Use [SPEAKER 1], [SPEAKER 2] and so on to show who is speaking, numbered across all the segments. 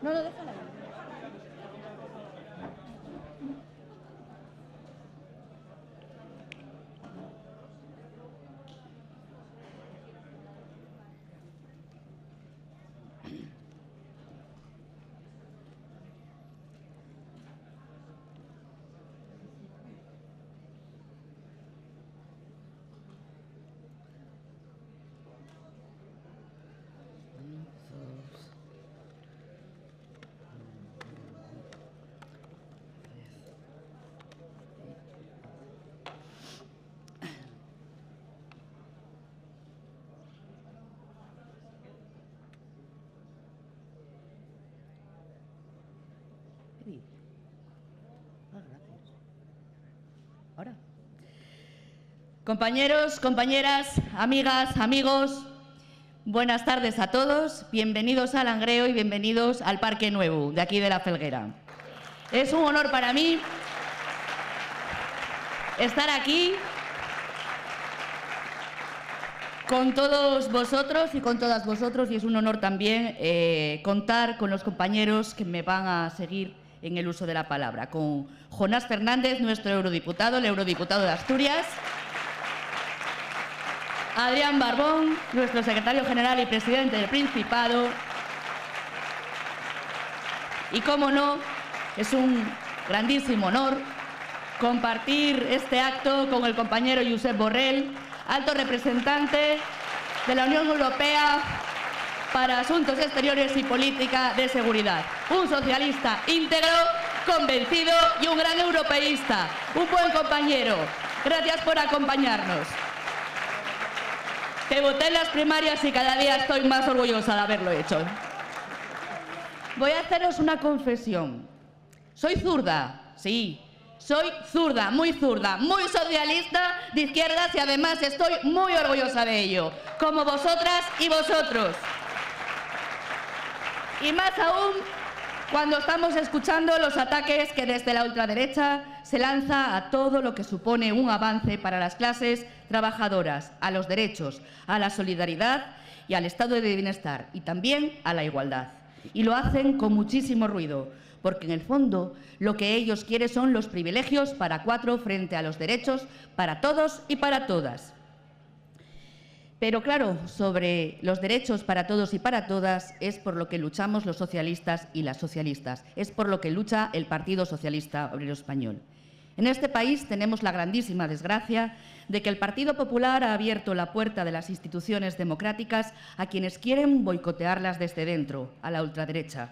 [SPEAKER 1] No, no, déjala. Ahora. Compañeros, compañeras, amigas, amigos, buenas tardes a todos. Bienvenidos a Langreo y bienvenidos al Parque Nuevo, de aquí de La Felguera. Es un honor para mí estar aquí con todos vosotros y con todas vosotros, y es un honor también contar con los compañeros que me van a seguir en el uso de la palabra, con Jonás Fernández, nuestro eurodiputado, el eurodiputado de Asturias, Adrián Barbón, nuestro secretario general y presidente del Principado, y cómo no, es un grandísimo honor compartir este acto con el compañero Josep Borrell, alto representante de la Unión Europea para Asuntos Exteriores y Política de Seguridad. Un socialista íntegro, convencido y un gran europeísta. Un buen compañero. Gracias por acompañarnos. Te voté en las primarias y cada día estoy más orgullosa de haberlo hecho. Voy a haceros una confesión. Soy zurda, sí. Soy zurda, muy socialista, de izquierdas, y además estoy muy orgullosa de ello, como vosotras y vosotros. Y más aún cuando estamos escuchando los ataques que desde la ultraderecha se lanza a todo lo que supone un avance para las clases trabajadoras, a los derechos, a la solidaridad y al estado de bienestar, y también a la igualdad. Y lo hacen con muchísimo ruido, porque en el fondo lo que ellos quieren son los privilegios para cuatro frente a los derechos para todos y para todas. Pero claro, sobre los derechos para todos y para todas es por lo que luchamos los socialistas y las socialistas, es por lo que lucha el Partido Socialista Obrero Español. En este país tenemos la grandísima desgracia de que el Partido Popular ha abierto la puerta de las instituciones democráticas a quienes quieren boicotearlas desde dentro, a la ultraderecha.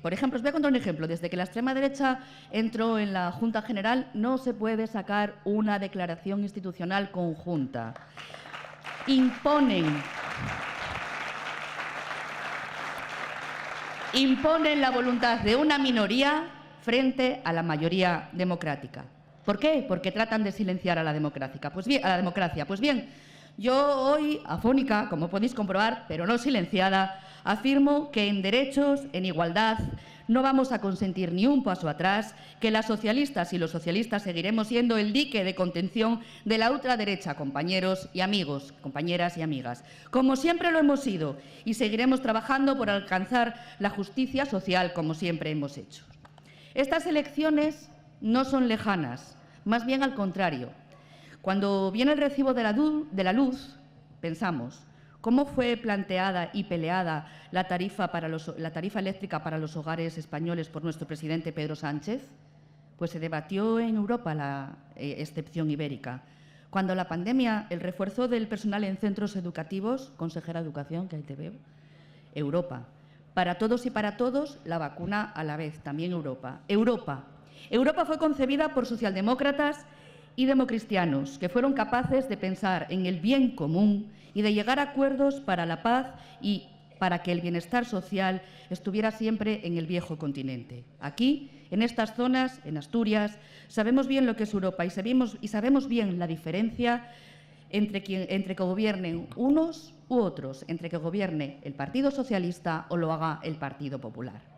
[SPEAKER 1] Por ejemplo, os voy a contar un ejemplo. Desde que la extrema derecha entró en la Junta General, no se puede sacar una declaración institucional conjunta. Imponen la voluntad de una minoría frente a la mayoría democrática. ¿Por qué? Porque tratan de silenciar a la democracia. Pues bien, yo hoy, afónica, como podéis comprobar, pero no silenciada, afirmo que en derechos, en igualdad, no vamos a consentir ni un paso atrás, que las socialistas y los socialistas seguiremos siendo el dique de contención de la ultraderecha, compañeros y amigos, compañeras y amigas, como siempre lo hemos sido, y seguiremos trabajando por alcanzar la justicia social como siempre hemos hecho. Estas elecciones no son lejanas, más bien al contrario. Cuando viene el recibo de la luz, pensamos, ¿cómo fue planteada y peleada la tarifa eléctrica para los hogares españoles por nuestro presidente Pedro Sánchez? Pues se debatió en Europa la excepción ibérica. Cuando la pandemia, el refuerzo del personal en centros educativos, consejera de Educación, que ahí te veo, Europa. Para todos y para todos, la vacuna a la vez, también Europa. Europa fue concebida por socialdemócratas y democristianos que fueron capaces de pensar en el bien común y de llegar a acuerdos para la paz y para que el bienestar social estuviera siempre en el viejo continente. Aquí, en estas zonas, en Asturias, sabemos bien lo que es Europa y sabemos bien la diferencia entre que gobiernen unos u otros, entre que gobierne el Partido Socialista o lo haga el Partido Popular.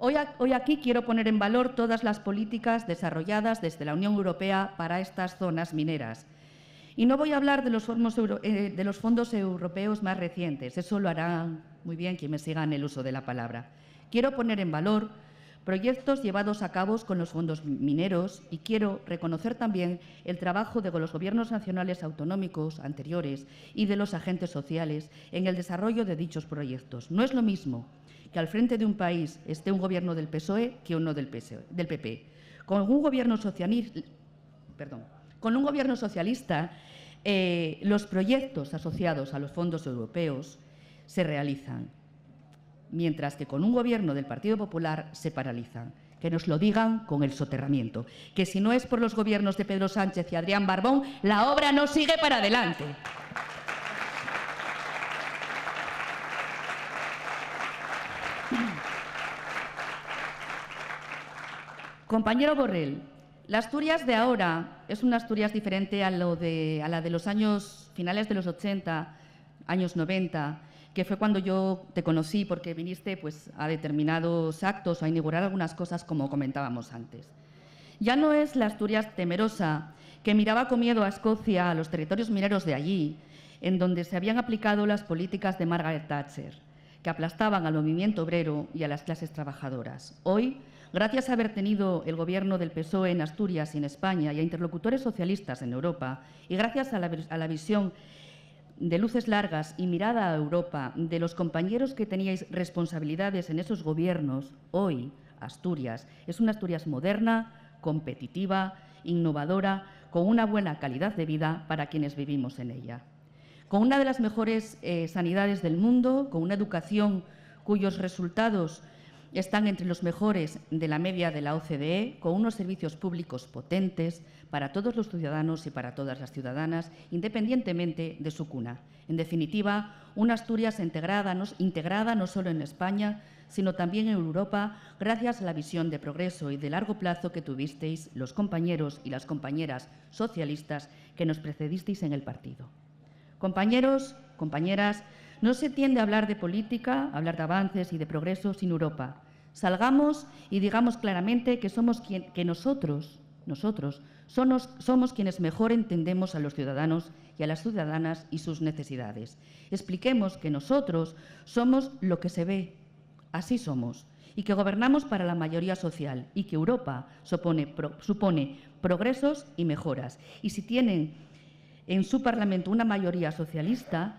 [SPEAKER 1] Hoy aquí quiero poner en valor todas las políticas desarrolladas desde la Unión Europea para estas zonas mineras. Y no voy a hablar de los fondos europeos más recientes, eso lo hará muy bien quien me siga en el uso de la palabra. Quiero poner en valor proyectos llevados a cabo con los fondos mineros y quiero reconocer también el trabajo de los gobiernos nacionales autonómicos anteriores y de los agentes sociales en el desarrollo de dichos proyectos. No es lo mismo que al frente de un país esté un gobierno del PSOE que uno del PP. Con un gobierno socialista, los proyectos asociados a los fondos europeos se realizan, mientras que con un gobierno del Partido Popular se paralizan. Que nos lo digan con el soterramiento, que si no es por los gobiernos de Pedro Sánchez y Adrián Barbón, la obra no sigue para adelante. Compañero Borrell, la Asturias de ahora es una Asturias diferente a la de los años finales de los 80, años 90, que fue cuando yo te conocí porque viniste pues, a determinados actos o a inaugurar algunas cosas como comentábamos antes. Ya no es la Asturias temerosa que miraba con miedo a Escocia, a los territorios mineros de allí, en donde se habían aplicado las políticas de Margaret Thatcher, que aplastaban al movimiento obrero y a las clases trabajadoras. Hoy, gracias a haber tenido el gobierno del PSOE en Asturias y en España y a interlocutores socialistas en Europa, y gracias a la visión de luces largas y mirada a Europa de los compañeros que teníais responsabilidades en esos gobiernos, hoy Asturias es una Asturias moderna, competitiva, innovadora, con una buena calidad de vida para quienes vivimos en ella. Con una de las mejores sanidades del mundo, con una educación cuyos resultados están entre los mejores de la media de la OCDE, con unos servicios públicos potentes para todos los ciudadanos y para todas las ciudadanas, independientemente de su cuna. En definitiva, una Asturias integrada no solo en España, sino también en Europa, gracias a la visión de progreso y de largo plazo que tuvisteis los compañeros y las compañeras socialistas que nos precedisteis en el partido. Compañeros, compañeras, no se tiende a hablar de política, a hablar de avances y de progreso sin Europa. Salgamos y digamos claramente que nosotros somos quienes mejor entendemos a los ciudadanos y a las ciudadanas y sus necesidades. Expliquemos que nosotros somos lo que se ve, así somos, y que gobernamos para la mayoría social y que Europa supone progresos y mejoras. Y si tienen en su Parlamento una mayoría socialista,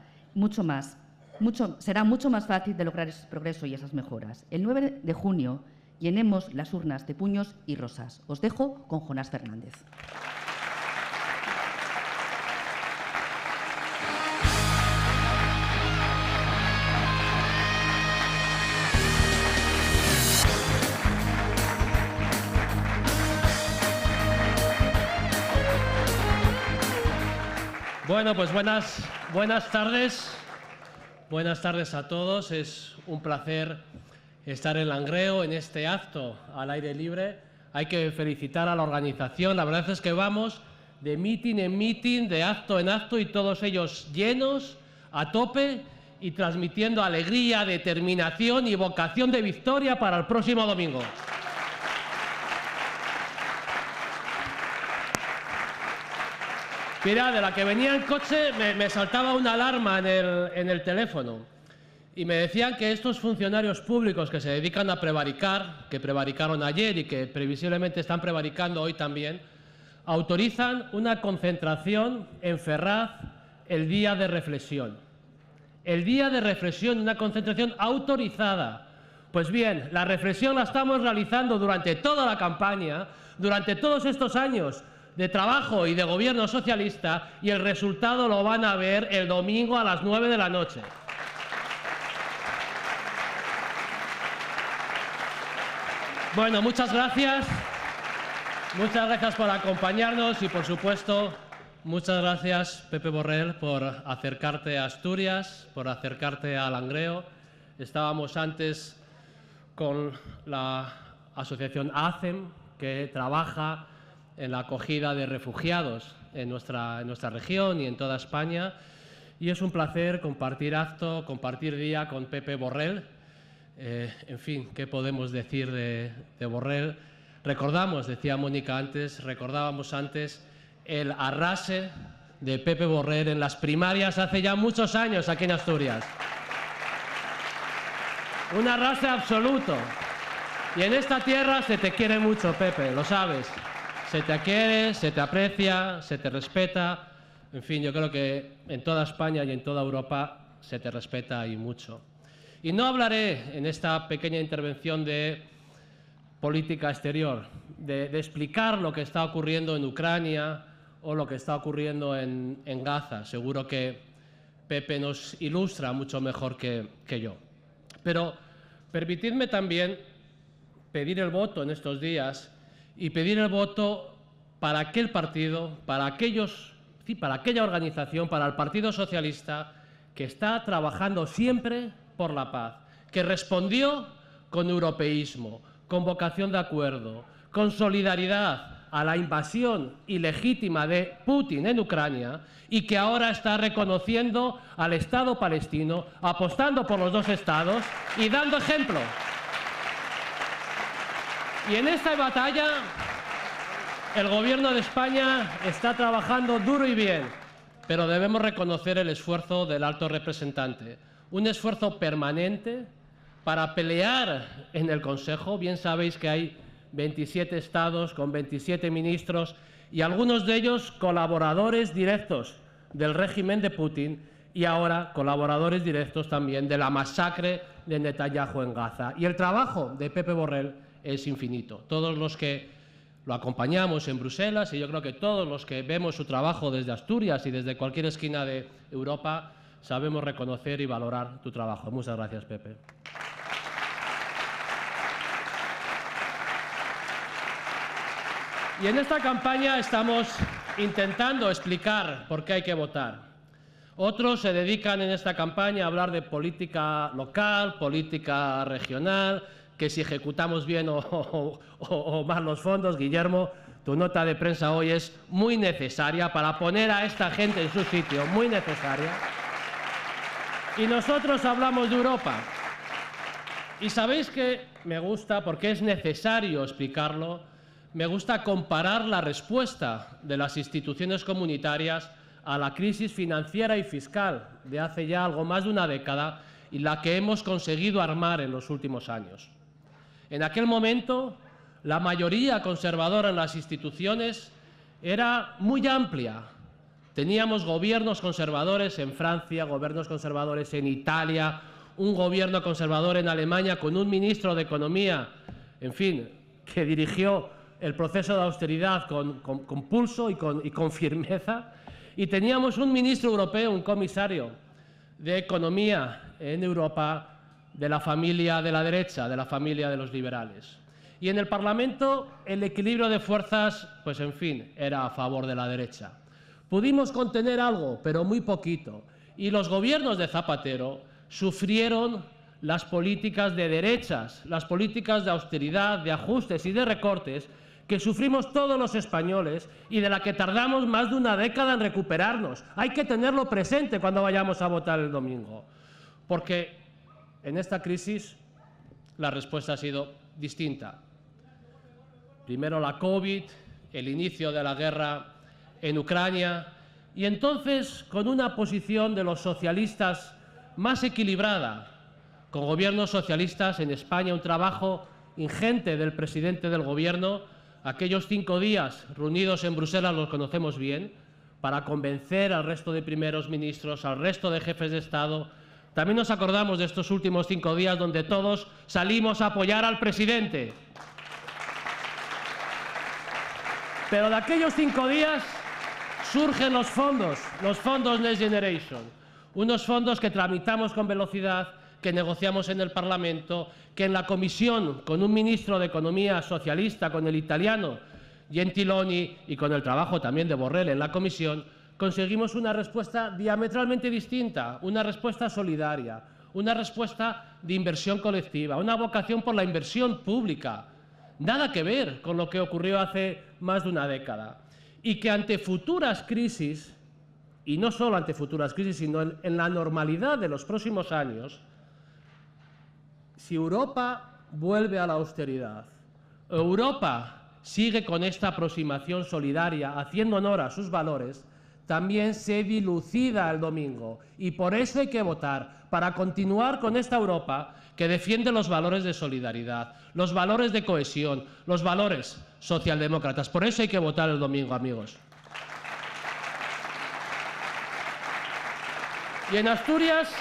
[SPEAKER 1] será mucho más fácil de lograr ese progreso y esas mejoras. El 9 de junio llenemos las urnas de puños y rosas. Os dejo con Jonás Fernández.
[SPEAKER 2] Bueno, pues buenas tardes. Buenas tardes a todos. Es un placer estar en Langreo en este acto al aire libre. Hay que felicitar a la organización. La verdad es que vamos de mitin en mitin, de acto en acto y todos ellos llenos, a tope y transmitiendo alegría, determinación y vocación de victoria para el próximo domingo. Mira, de la que venía en coche me saltaba una alarma en el teléfono y me decían que estos funcionarios públicos que se dedican a prevaricar, que prevaricaron ayer y que previsiblemente están prevaricando hoy también, autorizan una concentración en Ferraz el día de reflexión. El día de reflexión, una concentración autorizada. Pues bien, la reflexión la estamos realizando durante toda la campaña, durante todos estos años de trabajo y de gobierno socialista, y el resultado lo van a ver el domingo a las 9 de la noche. Bueno, muchas gracias. Muchas gracias por acompañarnos y, por supuesto, muchas gracias, Pepe Borrell, por acercarte a Asturias, por acercarte a Langreo. Estábamos antes con la asociación ACEM, que trabaja en la acogida de refugiados en nuestra región y en toda España. Y es un placer compartir acto, compartir día con Pepe Borrell. En fin, ¿qué podemos decir de Borrell? Recordamos, decía Mónica antes, recordábamos antes el arrase de Pepe Borrell en las primarias hace ya muchos años aquí en Asturias. Un arrastre absoluto. Y en esta tierra se te quiere mucho, Pepe, lo sabes. Se te quiere, se te aprecia, se te respeta. En fin, yo creo que en toda España y en toda Europa se te respeta y mucho. Y no hablaré en esta pequeña intervención de política exterior, de explicar lo que está ocurriendo en Ucrania o lo que está ocurriendo en Gaza. Seguro que Pepe nos ilustra mucho mejor que yo. Pero permitidme también pedir el voto en estos días y pedir el voto para aquel partido, para aquella organización, para el Partido Socialista, que está trabajando siempre por la paz, que respondió con europeísmo, con vocación de acuerdo, con solidaridad a la invasión ilegítima de Putin en Ucrania y que ahora está reconociendo al Estado palestino, apostando por los dos estados y dando ejemplo. Y en esta batalla el Gobierno de España está trabajando duro y bien, pero debemos reconocer el esfuerzo del alto representante, un esfuerzo permanente para pelear en el Consejo. Bien sabéis que hay 27 estados con 27 ministros y algunos de ellos colaboradores directos del régimen de Putin y ahora colaboradores directos también de la masacre de Netanyahu en Gaza. Y el trabajo de Pepe Borrell es infinito. Todos los que lo acompañamos en Bruselas y yo creo que todos los que vemos su trabajo desde Asturias y desde cualquier esquina de Europa sabemos reconocer y valorar tu trabajo. Muchas gracias, Pepe. Y en esta campaña estamos intentando explicar por qué hay que votar. Otros se dedican en esta campaña a hablar de política local, política regional, que si ejecutamos bien o mal los fondos. Guillermo, tu nota de prensa hoy es muy necesaria para poner a esta gente en su sitio, muy necesaria. Y nosotros hablamos de Europa. Y sabéis que me gusta, porque es necesario explicarlo, me gusta comparar la respuesta de las instituciones comunitarias a la crisis financiera y fiscal de hace ya algo más de una década y la que hemos conseguido armar en los últimos años. En aquel momento, la mayoría conservadora en las instituciones era muy amplia. Teníamos gobiernos conservadores en Francia, gobiernos conservadores en Italia, un gobierno conservador en Alemania con un ministro de Economía, en fin, que dirigió el proceso de austeridad con pulso y con firmeza. Y teníamos un ministro europeo, un comisario de Economía en Europa de la familia de la derecha, de la familia de los liberales. Y en el Parlamento el equilibrio de fuerzas, pues en fin, era a favor de la derecha. Pudimos contener algo, pero muy poquito. Y los gobiernos de Zapatero sufrieron las políticas de derechas, las políticas de austeridad, de ajustes y de recortes que sufrimos todos los españoles y de la que tardamos más de una década en recuperarnos. Hay que tenerlo presente cuando vayamos a votar el domingo, porque en esta crisis la respuesta ha sido distinta. Primero la COVID, el inicio de la guerra en Ucrania y entonces con una posición de los socialistas más equilibrada, con gobiernos socialistas en España, un trabajo ingente del presidente del gobierno. Aquellos 5 días reunidos en Bruselas los conocemos bien, para convencer al resto de primeros ministros, al resto de jefes de Estado. También nos acordamos de estos últimos 5 días donde todos salimos a apoyar al presidente. Pero de aquellos 5 días surgen los fondos Next Generation, unos fondos que tramitamos con velocidad, que negociamos en el Parlamento, que en la Comisión, con un ministro de Economía socialista, con el italiano Gentiloni y con el trabajo también de Borrell en la Comisión, conseguimos una respuesta diametralmente distinta, una respuesta solidaria, una respuesta de inversión colectiva, una vocación por la inversión pública. Nada que ver con lo que ocurrió hace más de una década. Y que ante futuras crisis, y no solo ante futuras crisis, sino en la normalidad de los próximos años, si Europa vuelve a la austeridad, Europa sigue con esta aproximación solidaria, haciendo honor a sus valores, también se dilucida el domingo. Y por eso hay que votar, para continuar con esta Europa que defiende los valores de solidaridad, los valores de cohesión, los valores socialdemócratas. Por eso hay que votar el domingo, amigos. Y en Asturias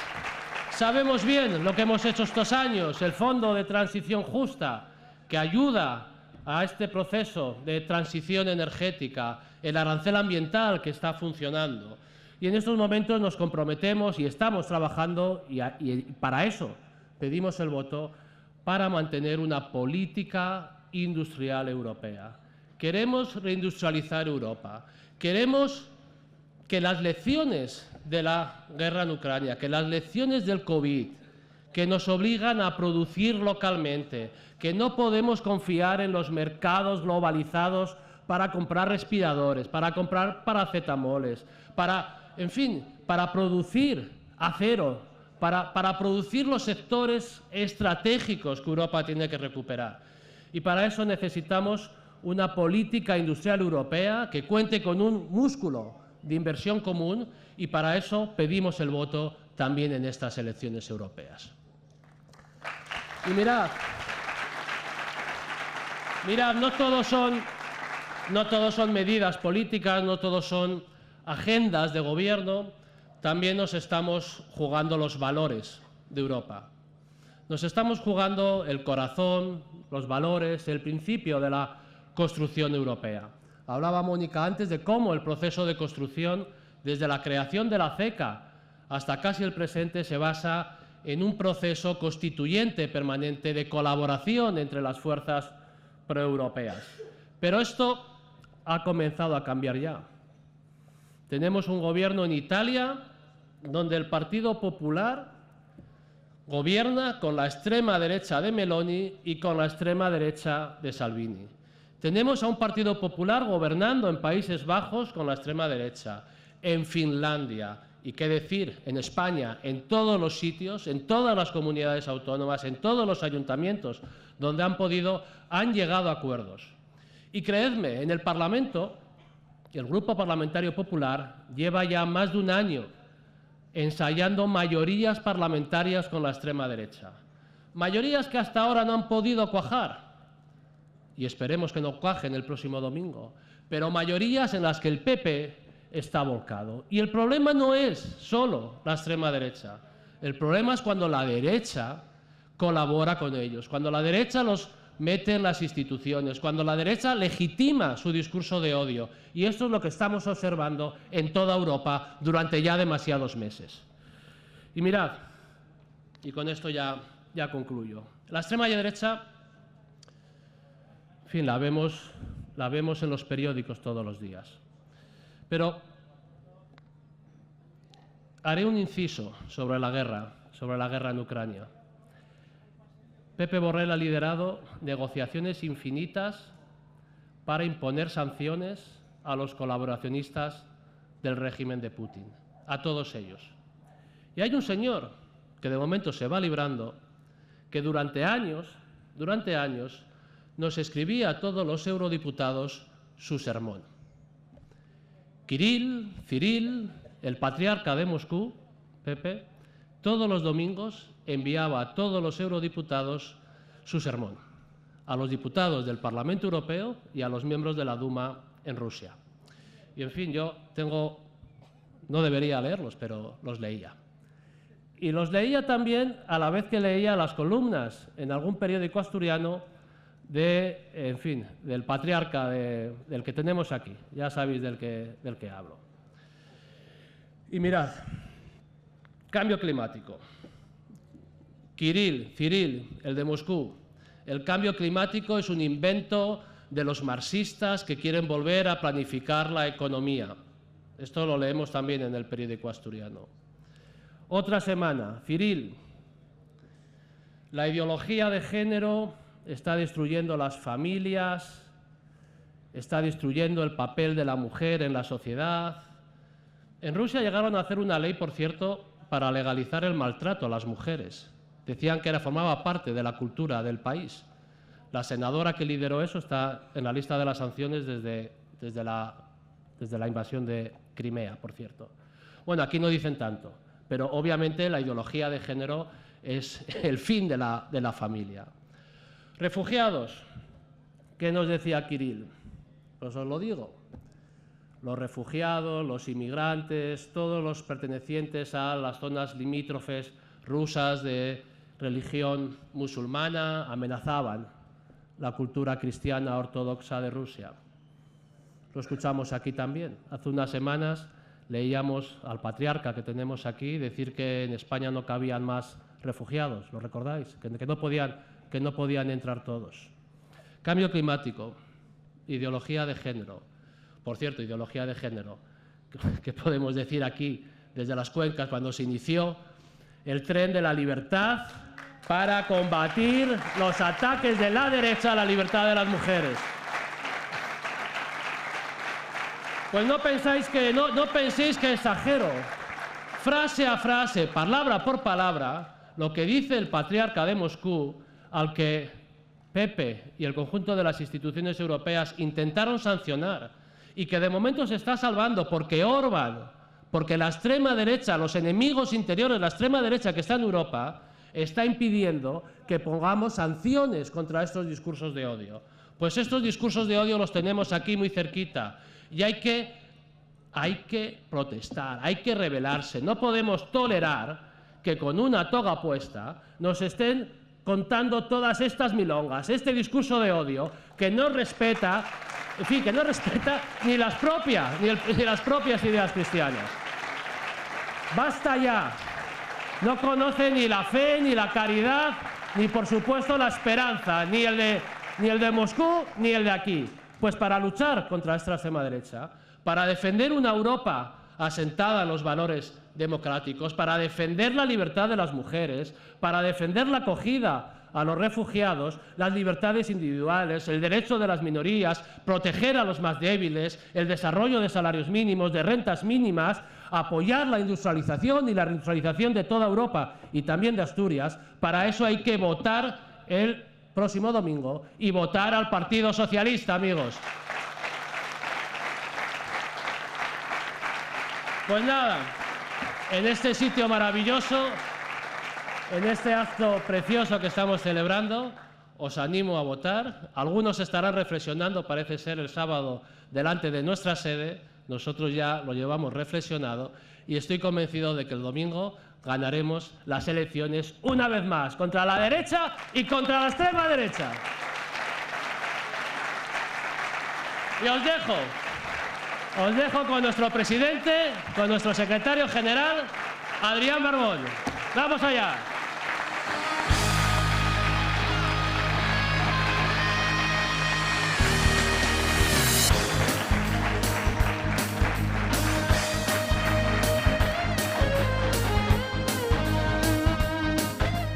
[SPEAKER 2] sabemos bien lo que hemos hecho estos años, el Fondo de Transición Justa, que ayuda a este proceso de transición energética, el arancel ambiental que está funcionando. Y en estos momentos nos comprometemos y estamos trabajando, y para eso pedimos el voto, para mantener una política industrial europea. Queremos reindustrializar Europa. Queremos que las lecciones de la guerra en Ucrania, que las lecciones del COVID, que nos obligan a producir localmente, que no podemos confiar en los mercados globalizados para comprar respiradores, para comprar paracetamoles, en fin, para producir acero, para producir los sectores estratégicos que Europa tiene que recuperar. Y para eso necesitamos una política industrial europea que cuente con un músculo de inversión común, y para eso pedimos el voto también en estas elecciones europeas. Y mirad, no todos son medidas políticas, no todos son agendas de gobierno, también nos estamos jugando los valores de Europa. Nos estamos jugando el corazón, los valores, el principio de la construcción europea. Hablaba Mónica antes de cómo el proceso de construcción, desde la creación de la CECA hasta casi el presente, se basa en un proceso constituyente permanente de colaboración entre las fuerzas proeuropeas. Pero esto ha comenzado a cambiar ya. Tenemos un gobierno en Italia donde el Partido Popular gobierna con la extrema derecha de Meloni y con la extrema derecha de Salvini. Tenemos a un Partido Popular gobernando en Países Bajos con la extrema derecha, en Finlandia, y qué decir, en España, en todos los sitios, en todas las comunidades autónomas, en todos los ayuntamientos donde han llegado a acuerdos. Y creedme, en el Parlamento, el Grupo Parlamentario Popular lleva ya más de un año ensayando mayorías parlamentarias con la extrema derecha. Mayorías que hasta ahora no han podido cuajar, y esperemos que no cuajen el próximo domingo, pero mayorías en las que el PP está volcado. Y el problema no es solo la extrema derecha, el problema es cuando la derecha colabora con ellos, cuando la derecha los mete en las instituciones, cuando la derecha legitima su discurso de odio. Y esto es lo que estamos observando en toda Europa durante ya demasiados meses. Y mirad, y con esto ya concluyo, la extrema derecha, en fin, la vemos en los periódicos todos los días. Pero haré un inciso sobre la guerra en Ucrania. Pepe Borrell ha liderado negociaciones infinitas para imponer sanciones a los colaboracionistas del régimen de Putin, a todos ellos. Y hay un señor que de momento se va librando, que durante años nos escribía a todos los eurodiputados su sermón. Ciril, el patriarca de Moscú, Pepe, todos los domingos enviaba a todos los eurodiputados su sermón, a los diputados del Parlamento Europeo y a los miembros de la Duma en Rusia. Y en fin, no debería leerlos, pero los leía. Y los leía también a la vez que leía las columnas en algún periódico asturiano del patriarca del que tenemos aquí. Ya sabéis del que hablo. Y mirad, cambio climático. Ciril, el de Moscú. El cambio climático es un invento de los marxistas que quieren volver a planificar la economía. Esto lo leemos también en el periódico asturiano. Otra semana, Ciril. La ideología de género está destruyendo las familias, está destruyendo el papel de la mujer en la sociedad. En Rusia llegaron a hacer una ley, por cierto, para legalizar el maltrato a las mujeres. Decían que formaba parte de la cultura del país. La senadora que lideró eso está en la lista de las sanciones desde la invasión de Crimea, por cierto. Bueno, aquí no dicen tanto, pero obviamente la ideología de género es el fin de la familia. Refugiados, ¿qué nos decía Kirill? Pues os lo digo. Los refugiados, los inmigrantes, todos los pertenecientes a las zonas limítrofes rusas de religión musulmana amenazaban la cultura cristiana ortodoxa de Rusia. Lo escuchamos aquí también. Hace unas semanas leíamos al patriarca que tenemos aquí decir que en España no cabían más refugiados, ¿lo recordáis? Que no podían entrar todos. Cambio climático, ideología de género. Por cierto, ideología de género, ¿qué podemos decir aquí desde las cuencas cuando se inició el tren de la libertad para combatir los ataques de la derecha a la libertad de las mujeres? Pues no penséis que exagero. Frase a frase, palabra por palabra, lo que dice el patriarca de Moscú, al que Pepe y el conjunto de las instituciones europeas intentaron sancionar y que de momento se está salvando porque Orbán, porque la extrema derecha, los enemigos interiores, la extrema derecha que está en Europa, está impidiendo que pongamos sanciones contra estos discursos de odio. Pues estos discursos de odio los tenemos aquí muy cerquita y hay que protestar, hay que rebelarse. No podemos tolerar que con una toga puesta nos estén contando todas estas milongas, este discurso de odio que no respeta, en fin, que no respeta ni las propias ideas cristianas. Basta ya. No conoce ni la fe, ni la caridad, ni por supuesto la esperanza, ni el de Moscú, ni el de aquí. Pues para luchar contra esta extrema derecha, para defender una Europa asentada en los valores democráticos, para defender la libertad de las mujeres, para defender la acogida a los refugiados, las libertades individuales, el derecho de las minorías, proteger a los más débiles, el desarrollo de salarios mínimos, de rentas mínimas, apoyar la industrialización y la reindustrialización de toda Europa y también de Asturias. Para eso hay que votar el próximo domingo y votar al Partido Socialista, amigos. Pues nada, en este sitio maravilloso, en este acto precioso que estamos celebrando, os animo a votar. Algunos estarán reflexionando, parece ser, el sábado delante de nuestra sede. Nosotros ya lo llevamos reflexionado y estoy convencido de que el domingo ganaremos las elecciones una vez más contra la derecha y contra la extrema derecha. Y os dejo con nuestro presidente, con nuestro secretario general, Adrián Barbón. ¡Vamos allá!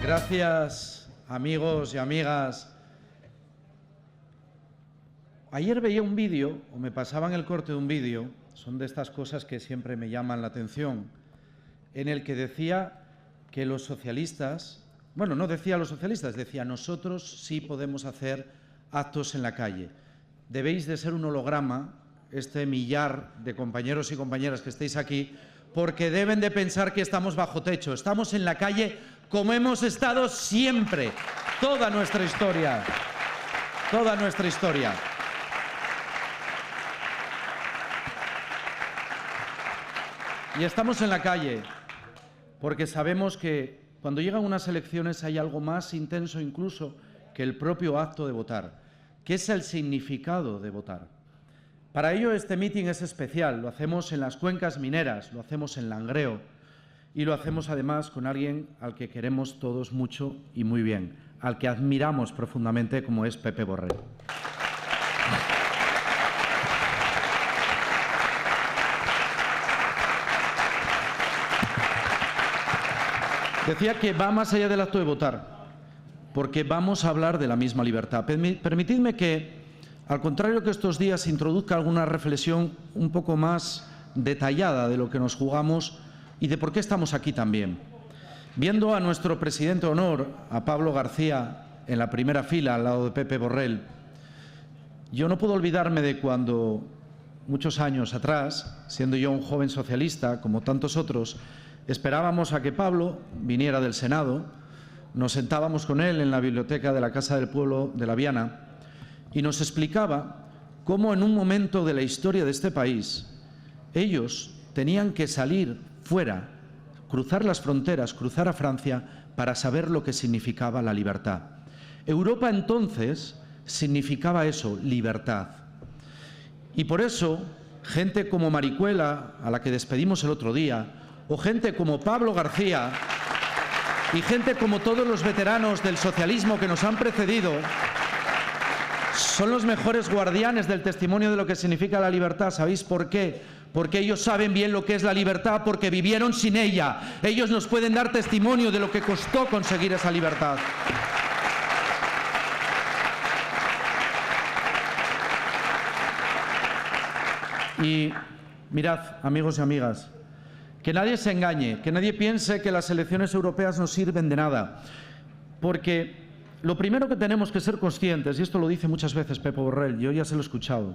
[SPEAKER 3] Gracias, amigos y amigas. Ayer veía un vídeo, o me pasaban el corte de un vídeo, son de estas cosas que siempre me llaman la atención, en el que decía que los socialistas, bueno, no decía los socialistas, decía nosotros sí podemos hacer actos en la calle. Debéis de ser un holograma, este millar de compañeros y compañeras que estáis aquí, porque deben de pensar que estamos bajo techo, estamos en la calle como hemos estado siempre, toda nuestra historia, toda nuestra historia. Y estamos en la calle porque sabemos que cuando llegan unas elecciones hay algo más intenso incluso que el propio acto de votar, que es el significado de votar. Para ello este mitin es especial, lo hacemos en las cuencas mineras, lo hacemos en Langreo y lo hacemos además con alguien al que queremos todos mucho y muy bien, al que admiramos profundamente como es Pepe Borrell. Decía que va más allá del acto de votar, porque vamos a hablar de la misma libertad. Permitidme que, al contrario que estos días, introduzca alguna reflexión un poco más detallada de lo que nos jugamos y de por qué estamos aquí también. Viendo a nuestro presidente de honor, a Pablo García, en la primera fila al lado de Pepe Borrell, yo no puedo olvidarme de cuando muchos años atrás, siendo yo un joven socialista, como tantos otros, esperábamos a que Pablo viniera del Senado, nos sentábamos con él en la biblioteca de la Casa del Pueblo de La Viana y nos explicaba cómo en un momento de la historia de este país ellos tenían que salir fuera, cruzar las fronteras, cruzar a Francia para saber lo que significaba la libertad. Europa entonces significaba eso, libertad. Y por eso, gente como Maricuela, a la que despedimos el otro día, o gente como Pablo García y gente como todos los veteranos del socialismo que nos han precedido, son los mejores guardianes del testimonio de lo que significa la libertad. ¿Sabéis por qué? Porque ellos saben bien lo que es la libertad, porque vivieron sin ella. Ellos nos pueden dar testimonio de lo que costó conseguir esa libertad. Y mirad, amigos y amigas, que nadie se engañe, que nadie piense que las elecciones europeas no sirven de nada, porque lo primero que tenemos que ser conscientes, y esto lo dice muchas veces Pepe Borrell, yo ya se lo he escuchado,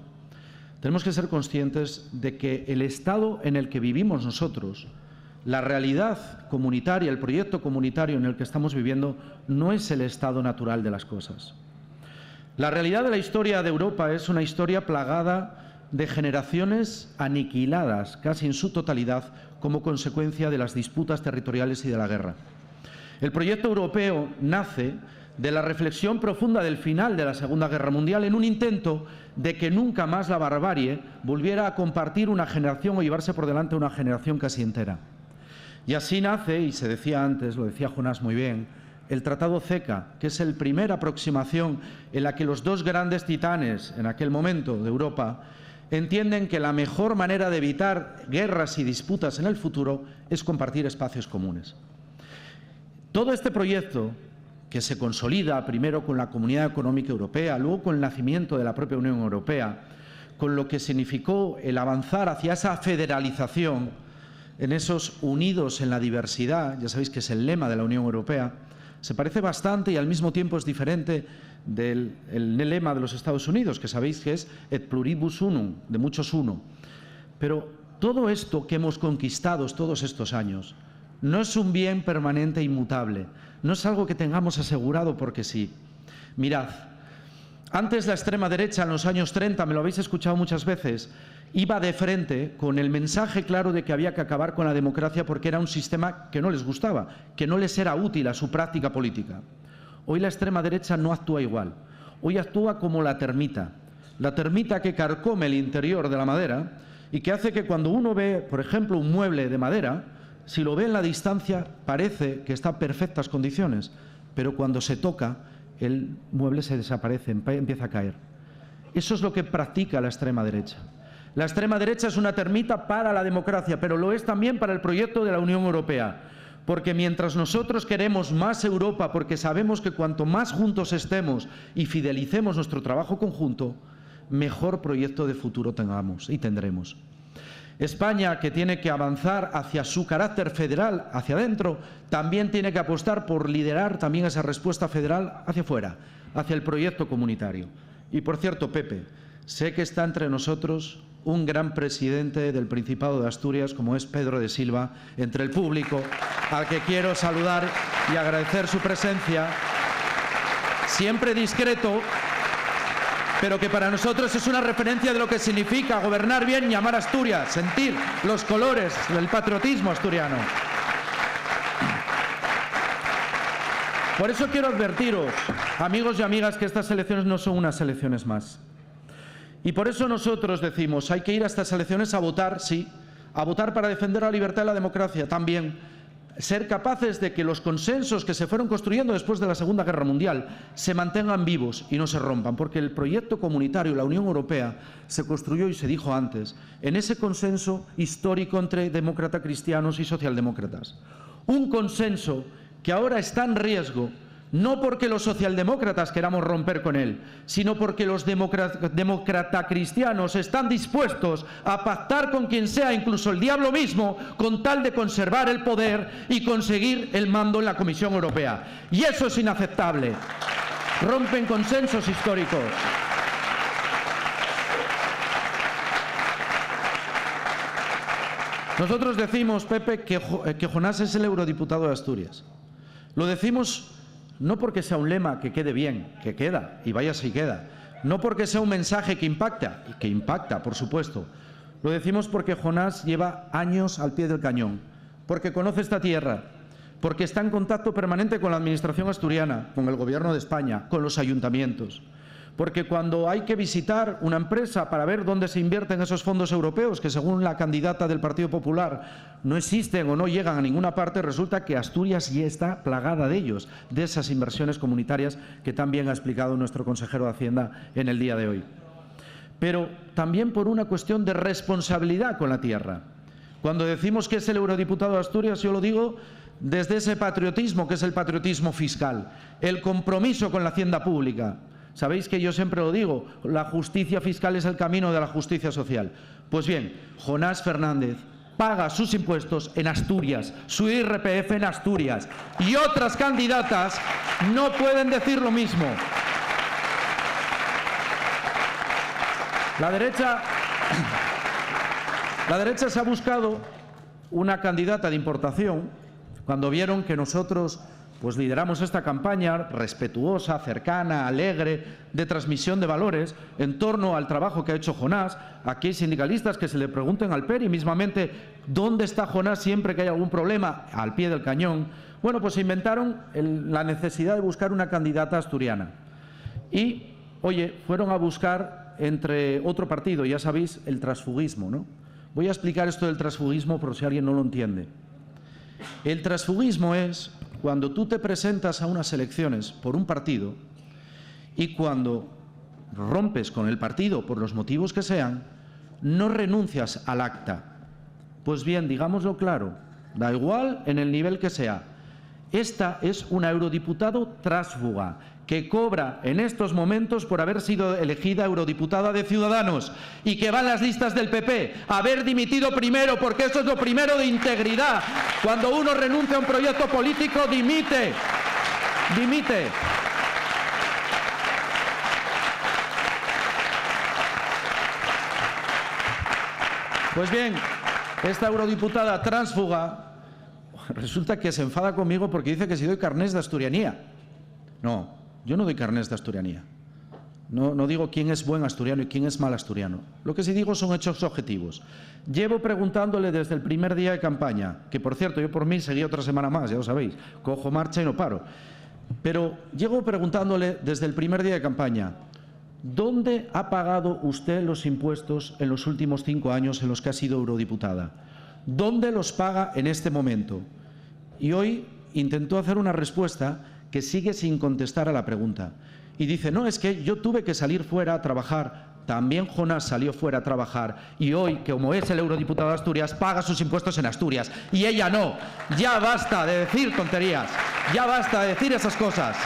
[SPEAKER 3] tenemos que ser conscientes de que el estado en el que vivimos nosotros, la realidad comunitaria, el proyecto comunitario en el que estamos viviendo, no es el estado natural de las cosas. La realidad de la historia de Europa es una historia plagada de generaciones aniquiladas, casi en su totalidad, como consecuencia de las disputas territoriales y de la guerra. El proyecto europeo nace de la reflexión profunda del final de la Segunda Guerra Mundial en un intento de que nunca más la barbarie volviera a compartir una generación o llevarse por delante una generación casi entera. Y así nace, y se decía antes, lo decía Jonás muy bien, el Tratado CECA, que es la primera aproximación en la que los dos grandes titanes en aquel momento de Europa entienden que la mejor manera de evitar guerras y disputas en el futuro es compartir espacios comunes. Todo este proyecto, que se consolida primero con la Comunidad Económica Europea, luego con el nacimiento de la propia Unión Europea, con lo que significó el avanzar hacia esa federalización, en esos unidos en la diversidad, ya sabéis que es el lema de la Unión Europea, se parece bastante y al mismo tiempo es diferente del lema de los Estados Unidos, que sabéis que es et pluribus unum, de muchos uno. Pero todo esto que hemos conquistado todos estos años no es un bien permanente e inmutable, no es algo que tengamos asegurado porque sí. Mirad, antes la extrema derecha en los años 30, me lo habéis escuchado muchas veces, iba de frente con el mensaje claro de que había que acabar con la democracia porque era un sistema que no les gustaba, que no les era útil a su práctica política. Hoy la extrema derecha no actúa igual. Hoy actúa como la termita que carcome el interior de la madera y que hace que cuando uno ve, por ejemplo, un mueble de madera, si lo ve en la distancia parece que está en perfectas condiciones, pero cuando se toca el mueble se desaparece, empieza a caer. Eso es lo que practica la extrema derecha. La extrema derecha es una termita para la democracia, pero lo es también para el proyecto de la Unión Europea. Porque mientras nosotros queremos más Europa, porque sabemos que cuanto más juntos estemos y fidelicemos nuestro trabajo conjunto, mejor proyecto de futuro tengamos y tendremos. España, que tiene que avanzar hacia su carácter federal, hacia adentro, también tiene que apostar por liderar también esa respuesta federal hacia afuera, hacia el proyecto comunitario. Y por cierto, Pepe, sé que está entre nosotros un gran presidente del Principado de Asturias, como es Pedro de Silva, entre el público, al que quiero saludar y agradecer su presencia, siempre discreto, pero que para nosotros es una referencia de lo que significa gobernar bien y amar Asturias, sentir los colores del patriotismo asturiano. Por eso quiero advertiros, amigos y amigas, que estas elecciones no son unas elecciones más. Y por eso nosotros decimos, hay que ir a estas elecciones a votar, sí, a votar para defender la libertad y la democracia, también ser capaces de que los consensos que se fueron construyendo después de la Segunda Guerra Mundial se mantengan vivos y no se rompan, porque el proyecto comunitario, la Unión Europea, se construyó, y se dijo antes, en ese consenso histórico entre demócratas cristianos y socialdemócratas. Un consenso que ahora está en riesgo, no porque los socialdemócratas queramos romper con él, sino porque los demócrata-cristianos están dispuestos a pactar con quien sea, incluso el diablo mismo, con tal de conservar el poder y conseguir el mando en la Comisión Europea. Y eso es inaceptable. Rompen consensos históricos. Nosotros decimos, Pepe, que Jonás es el eurodiputado de Asturias. Lo decimos no porque sea un lema que quede bien, que queda, y vaya si queda. No porque sea un mensaje que impacta, por supuesto. Lo decimos porque Jonás lleva años al pie del cañón, porque conoce esta tierra, porque está en contacto permanente con la Administración asturiana, con el Gobierno de España, con los ayuntamientos. Porque cuando hay que visitar una empresa para ver dónde se invierten esos fondos europeos, que según la candidata del Partido Popular no existen o no llegan a ninguna parte, resulta que Asturias ya está plagada de ellos, de esas inversiones comunitarias que también ha explicado nuestro consejero de Hacienda en el día de hoy. Pero también por una cuestión de responsabilidad con la tierra. Cuando decimos que es el eurodiputado de Asturias, yo lo digo desde ese patriotismo que es el patriotismo fiscal, el compromiso con la hacienda pública. Sabéis que yo siempre lo digo, la justicia fiscal es el camino de la justicia social. Pues bien, Jonás Fernández paga sus impuestos en Asturias, su IRPF en Asturias, y otras candidatas no pueden decir lo mismo. La derecha se ha buscado una candidata de importación cuando vieron que nosotros lideramos esta campaña respetuosa, cercana, alegre, de transmisión de valores en torno al trabajo que ha hecho Jonás. Aquí hay sindicalistas que se le pregunten al PERI mismamente dónde está Jonás siempre que hay algún problema, al pie del cañón. Bueno, pues se inventaron la necesidad de buscar una candidata asturiana. Y, oye, fueron a buscar entre otro partido, ya sabéis, el transfugismo, ¿no? Voy a explicar esto del transfugismo por si alguien no lo entiende. El transfugismo es cuando tú te presentas a unas elecciones por un partido y cuando rompes con el partido por los motivos que sean, no renuncias al acta. Pues bien, digámoslo claro, da igual en el nivel que sea. Esta es una eurodiputado tránsfuga que cobra en estos momentos por haber sido elegida eurodiputada de Ciudadanos y que va en las listas del PP, haber dimitido primero, porque eso es lo primero de integridad. Cuando uno renuncia a un proyecto político, dimite. Dimite. Pues bien, esta eurodiputada tránsfuga resulta que se enfada conmigo porque dice que si doy carnés de asturianía. No, yo no doy carnés de asturianía. No digo quién es buen asturiano y quién es mal asturiano. Lo que sí digo son hechos objetivos. Llevo preguntándole desde el primer día de campaña, que por cierto yo por mí seguí otra semana más, ya lo sabéis, cojo marcha y no paro. Pero llevo preguntándole desde el primer día de campaña, ¿dónde ha pagado usted los impuestos en los últimos 5 años en los que ha sido eurodiputada? ¿Dónde los paga en este momento? Y hoy intentó hacer una respuesta que sigue sin contestar a la pregunta. Y dice, no, es que yo tuve que salir fuera a trabajar. También Jonás salió fuera a trabajar y hoy, como es el eurodiputado de Asturias, paga sus impuestos en Asturias. Y ella no. Ya basta de decir tonterías. Ya basta de decir esas cosas.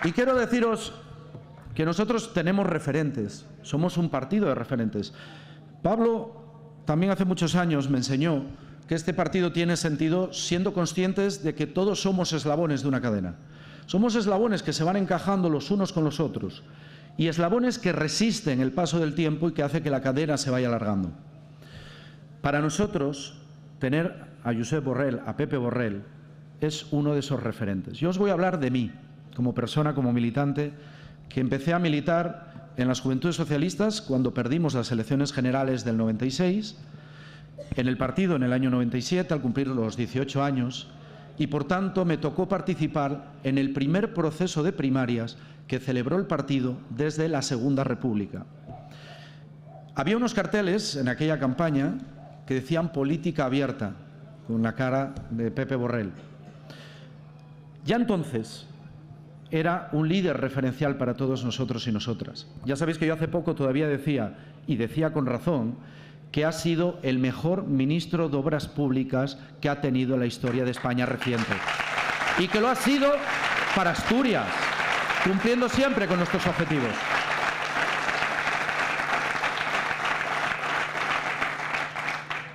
[SPEAKER 3] Y quiero deciros que nosotros tenemos referentes. Somos un partido de referentes. Pablo también hace muchos años me enseñó que este partido tiene sentido siendo conscientes de que todos somos eslabones de una cadena. Somos eslabones que se van encajando los unos con los otros y eslabones que resisten el paso del tiempo y que hace que la cadena se vaya alargando. Para nosotros, tener a Josep Borrell, a Pepe Borrell, es uno de esos referentes. Yo os voy a hablar de mí, como persona, como militante, que empecé a militar en las Juventudes Socialistas cuando perdimos las elecciones generales del 96, en el partido en el año 97 al cumplir los 18 años y por tanto me tocó participar en el primer proceso de primarias que celebró el partido desde la Segunda República. Había unos carteles en aquella campaña que decían política abierta con la cara de Pepe Borrell. Ya entonces era un líder referencial para todos nosotros y nosotras. Ya sabéis que yo hace poco todavía decía, y decía con razón, que ha sido el mejor ministro de Obras Públicas que ha tenido la historia de España reciente. Y que lo ha sido para Asturias, cumpliendo siempre con nuestros objetivos.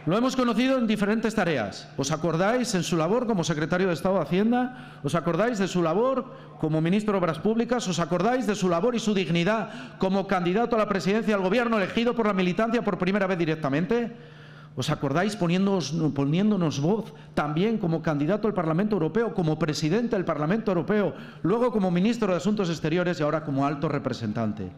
[SPEAKER 3] Lo hemos conocido en diferentes tareas. ¿Os acordáis en su labor como secretario de Estado de Hacienda? ¿Os acordáis de su labor como ministro de Obras Públicas? ¿Os acordáis de su labor y su dignidad como candidato a la presidencia del Gobierno elegido por la militancia por primera vez directamente? ¿Os acordáis poniéndonos voz también como candidato al Parlamento Europeo, como presidente del Parlamento Europeo, luego como ministro de Asuntos Exteriores y ahora como alto representante?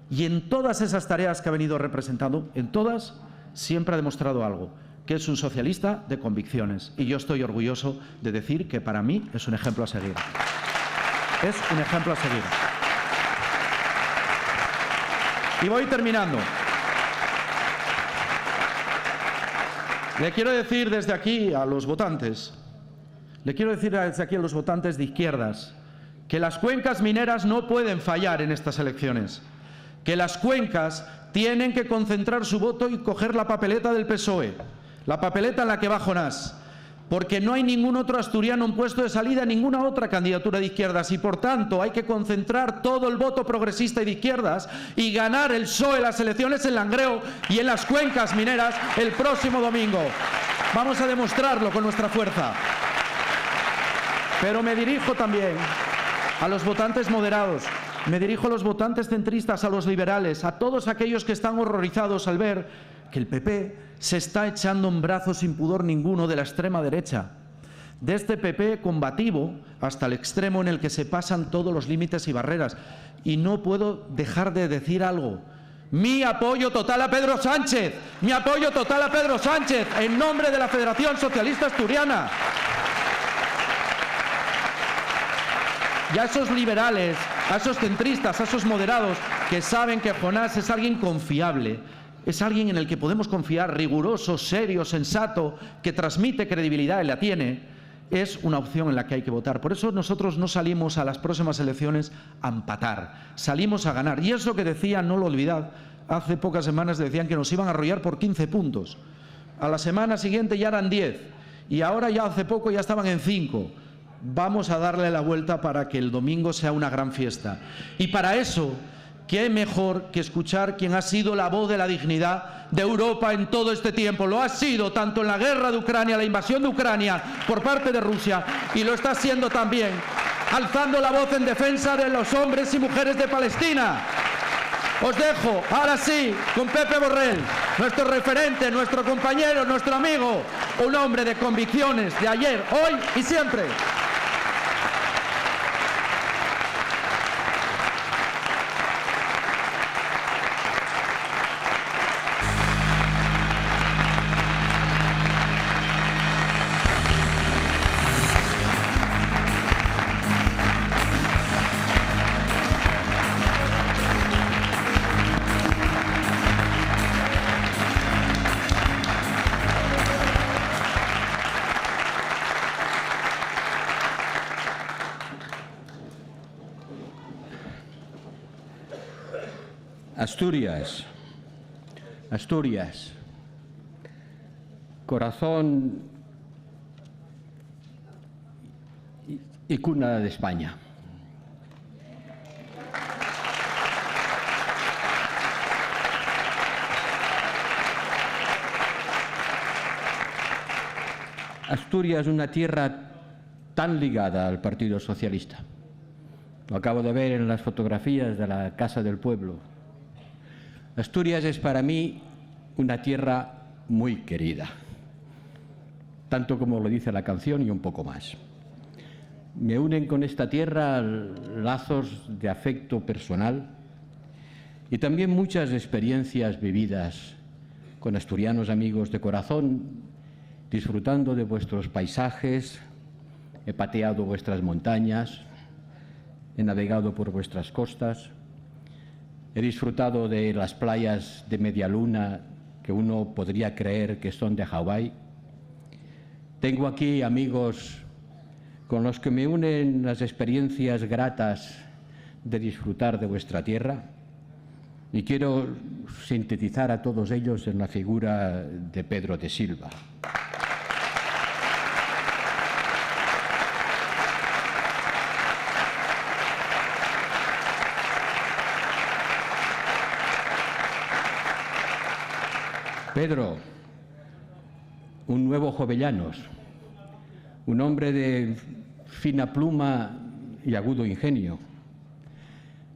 [SPEAKER 3] Y en todas esas tareas que ha venido representando, en todas, siempre ha demostrado algo, que es un socialista de convicciones. Y yo estoy orgulloso de decir que para mí es un ejemplo a seguir. Es un ejemplo a seguir. Y voy terminando. Le quiero decir desde aquí a los votantes, de izquierdas, que las cuencas mineras no pueden fallar en estas elecciones, que las cuencas tienen que concentrar su voto y coger la papeleta del PSOE, la papeleta en la que va Jonás, porque no hay ningún otro asturiano en puesto de salida, ninguna otra candidatura de izquierdas, y por tanto hay que concentrar todo el voto progresista y de izquierdas y ganar el PSOE las elecciones en Langreo y en las cuencas mineras el próximo domingo. Vamos a demostrarlo con nuestra fuerza. Pero me dirijo también a los votantes moderados, me dirijo a los votantes centristas, a los liberales, a todos aquellos que están horrorizados al ver que el PP se está echando en brazos sin pudor ninguno de la extrema derecha, de este PP combativo hasta el extremo en el que se pasan todos los límites y barreras. Y no puedo dejar de decir algo. Mi apoyo total a Pedro Sánchez, mi apoyo total a Pedro Sánchez, en nombre de la Federación Socialista Asturiana. Y a esos liberales, a esos centristas, a esos moderados que saben que Jonás es alguien confiable, es alguien en el que podemos confiar, riguroso, serio, sensato, que transmite credibilidad y la tiene, es una opción en la que hay que votar. Por eso nosotros no salimos a las próximas elecciones a empatar, salimos a ganar. Y es lo que decían, no lo olvidad, hace pocas semanas decían que nos iban a arrollar por 15 puntos. A la semana siguiente ya eran 10 y ahora ya hace poco ya estaban en 5. Vamos a darle la vuelta para que el domingo sea una gran fiesta. Y para eso, ¿qué mejor que escuchar quien ha sido la voz de la dignidad de Europa en todo este tiempo? Lo ha sido tanto en la guerra de Ucrania, la invasión de Ucrania por parte de Rusia, y lo está haciendo también alzando la voz en defensa de los hombres y mujeres de Palestina. Os dejo, ahora sí, con Pepe Borrell, nuestro referente, nuestro compañero, nuestro amigo, un hombre de convicciones de ayer, hoy y siempre.
[SPEAKER 4] Asturias, corazón y cuna de España. Asturias es una tierra tan ligada al Partido Socialista. Lo acabo de ver en las fotografías de la Casa del Pueblo. Asturias es para mí una tierra muy querida, tanto como lo dice la canción y un poco más. Me unen con esta tierra lazos de afecto personal y también muchas experiencias vividas con asturianos amigos de corazón, disfrutando de vuestros paisajes. He pateado vuestras montañas, he navegado por vuestras costas. He disfrutado de las playas de media luna que uno podría creer que son de Hawái. Tengo aquí amigos con los que me unen las experiencias gratas de disfrutar de vuestra tierra, y quiero sintetizar a todos ellos en la figura de Pedro de Silva. Pedro, un nuevo Jovellanos, un hombre de fina pluma y agudo ingenio.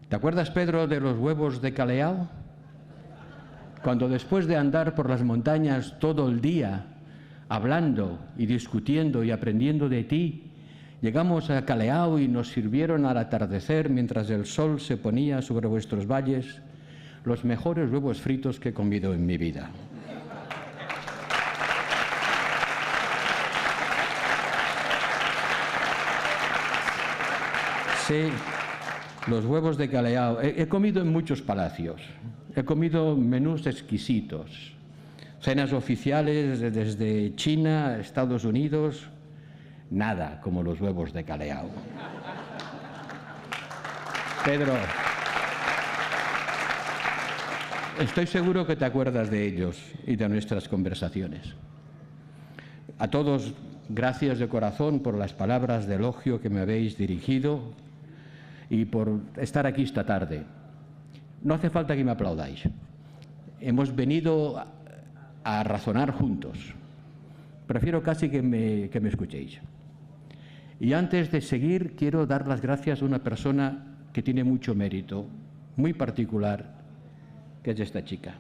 [SPEAKER 4] ¿Te acuerdas, Pedro, de los huevos de Caleao? Cuando después de andar por las montañas todo el día, hablando y discutiendo y aprendiendo de ti, llegamos a Caleao y nos sirvieron al atardecer, mientras el sol se ponía sobre vuestros valles, los mejores huevos fritos que he comido en mi vida. Sí, los huevos de Caleao. He comido en muchos palacios. He comido menús exquisitos. Cenas oficiales desde China, Estados Unidos. Nada como los huevos de Caleao. Pedro, estoy seguro que te acuerdas de ellos y de nuestras conversaciones. A todos, gracias de corazón por las palabras de elogio que me habéis dirigido y por estar aquí esta tarde. No hace falta que me aplaudáis. Hemos venido a razonar juntos. Prefiero casi que me escuchéis. Y antes de seguir, quiero dar las gracias a una persona que tiene mucho mérito, muy particular, que es esta chica.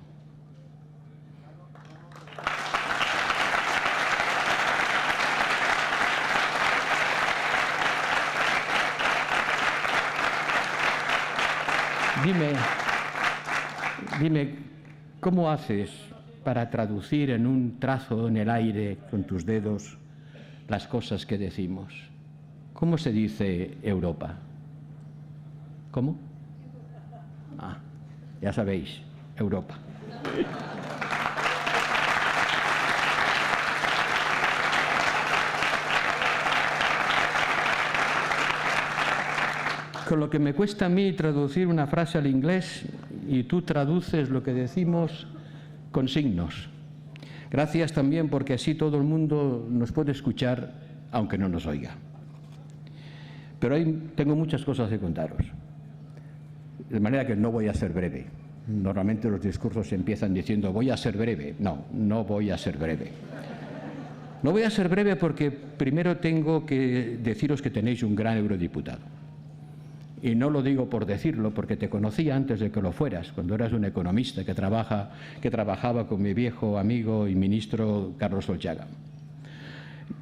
[SPEAKER 4] Dime, ¿cómo haces para traducir en un trazo en el aire con tus dedos las cosas que decimos? ¿Cómo se dice Europa? ¿Cómo? Ah, ya sabéis, Europa. Con lo que me cuesta a mí traducir una frase al inglés y tú traduces lo que decimos con signos. Gracias también porque así todo el mundo nos puede escuchar aunque no nos oiga. Pero hoy tengo muchas cosas que contaros. De manera que no voy a ser breve. Normalmente los discursos empiezan diciendo voy a ser breve. No, no voy a ser breve. No voy a ser breve porque primero tengo que deciros que tenéis un gran eurodiputado. Y no lo digo por decirlo, porque te conocía antes de que lo fueras, cuando eras un economista que trabajaba con mi viejo amigo y ministro Carlos Solchaga.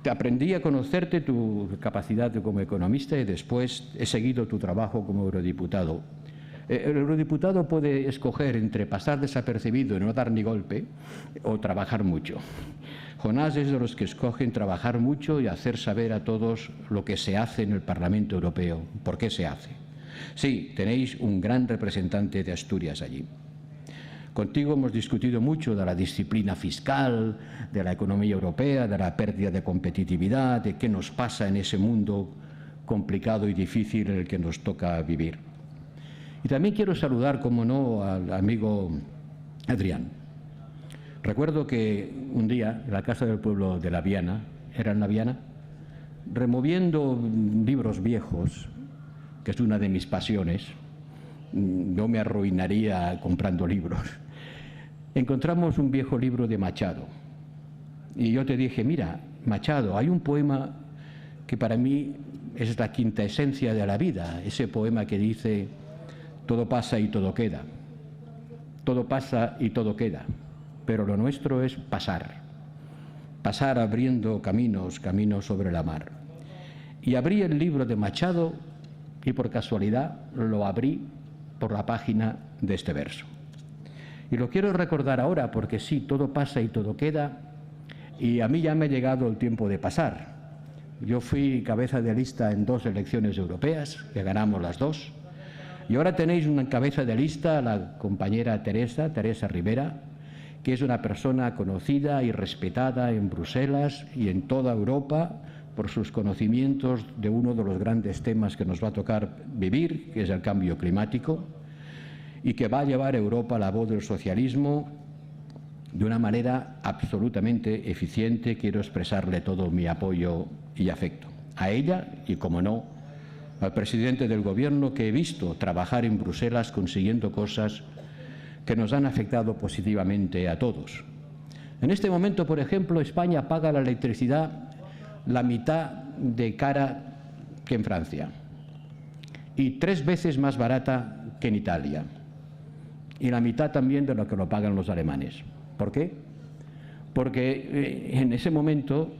[SPEAKER 4] Aprendí a conocerte tu capacidad como economista y después he seguido tu trabajo como eurodiputado. El eurodiputado puede escoger entre pasar desapercibido y no dar ni golpe o trabajar mucho. Jonás es de los que escogen trabajar mucho y hacer saber a todos lo que se hace en el Parlamento Europeo, por qué se hace. Sí, tenéis un gran representante de Asturias allí. Contigo hemos discutido mucho de la disciplina fiscal, de la economía europea, de la pérdida de competitividad, de qué nos pasa en ese mundo complicado y difícil en el que nos toca vivir. Y también quiero saludar, como no, al amigo Adrián. Recuerdo que un día en la Casa del Pueblo de La Viana, ¿era en La Viana?, removiendo libros viejos, que es una de mis pasiones, yo me arruinaría comprando libros, encontramos un viejo libro de Machado. Y yo te dije, mira, Machado, hay un poema que para mí es la quinta esencia de la vida, ese poema que dice, todo pasa y todo queda, todo pasa y todo queda, pero lo nuestro es pasar, pasar abriendo caminos, caminos sobre la mar. Y abrí el libro de Machado y por casualidad lo abrí por la página de este verso. Y lo quiero recordar ahora porque sí, todo pasa y todo queda, y a mí ya me ha llegado el tiempo de pasar. Yo fui cabeza de lista en 2 elecciones europeas, que ganamos las 2, y ahora tenéis una cabeza de lista, la compañera Teresa Rivera, que es una persona conocida y respetada en Bruselas y en toda Europa por sus conocimientos de uno de los grandes temas que nos va a tocar vivir, que es el cambio climático, y que va a llevar a Europa la voz del socialismo de una manera absolutamente eficiente. Quiero expresarle todo mi apoyo y afecto a ella y, como no, al presidente del Gobierno, que he visto trabajar en Bruselas consiguiendo cosas que nos han afectado positivamente a todos. En este momento, por ejemplo, España paga la electricidad la mitad de cara que en Francia y 3 veces más barata que en Italia y la mitad también de lo que lo pagan los alemanes. ¿Por qué? Porque en ese momento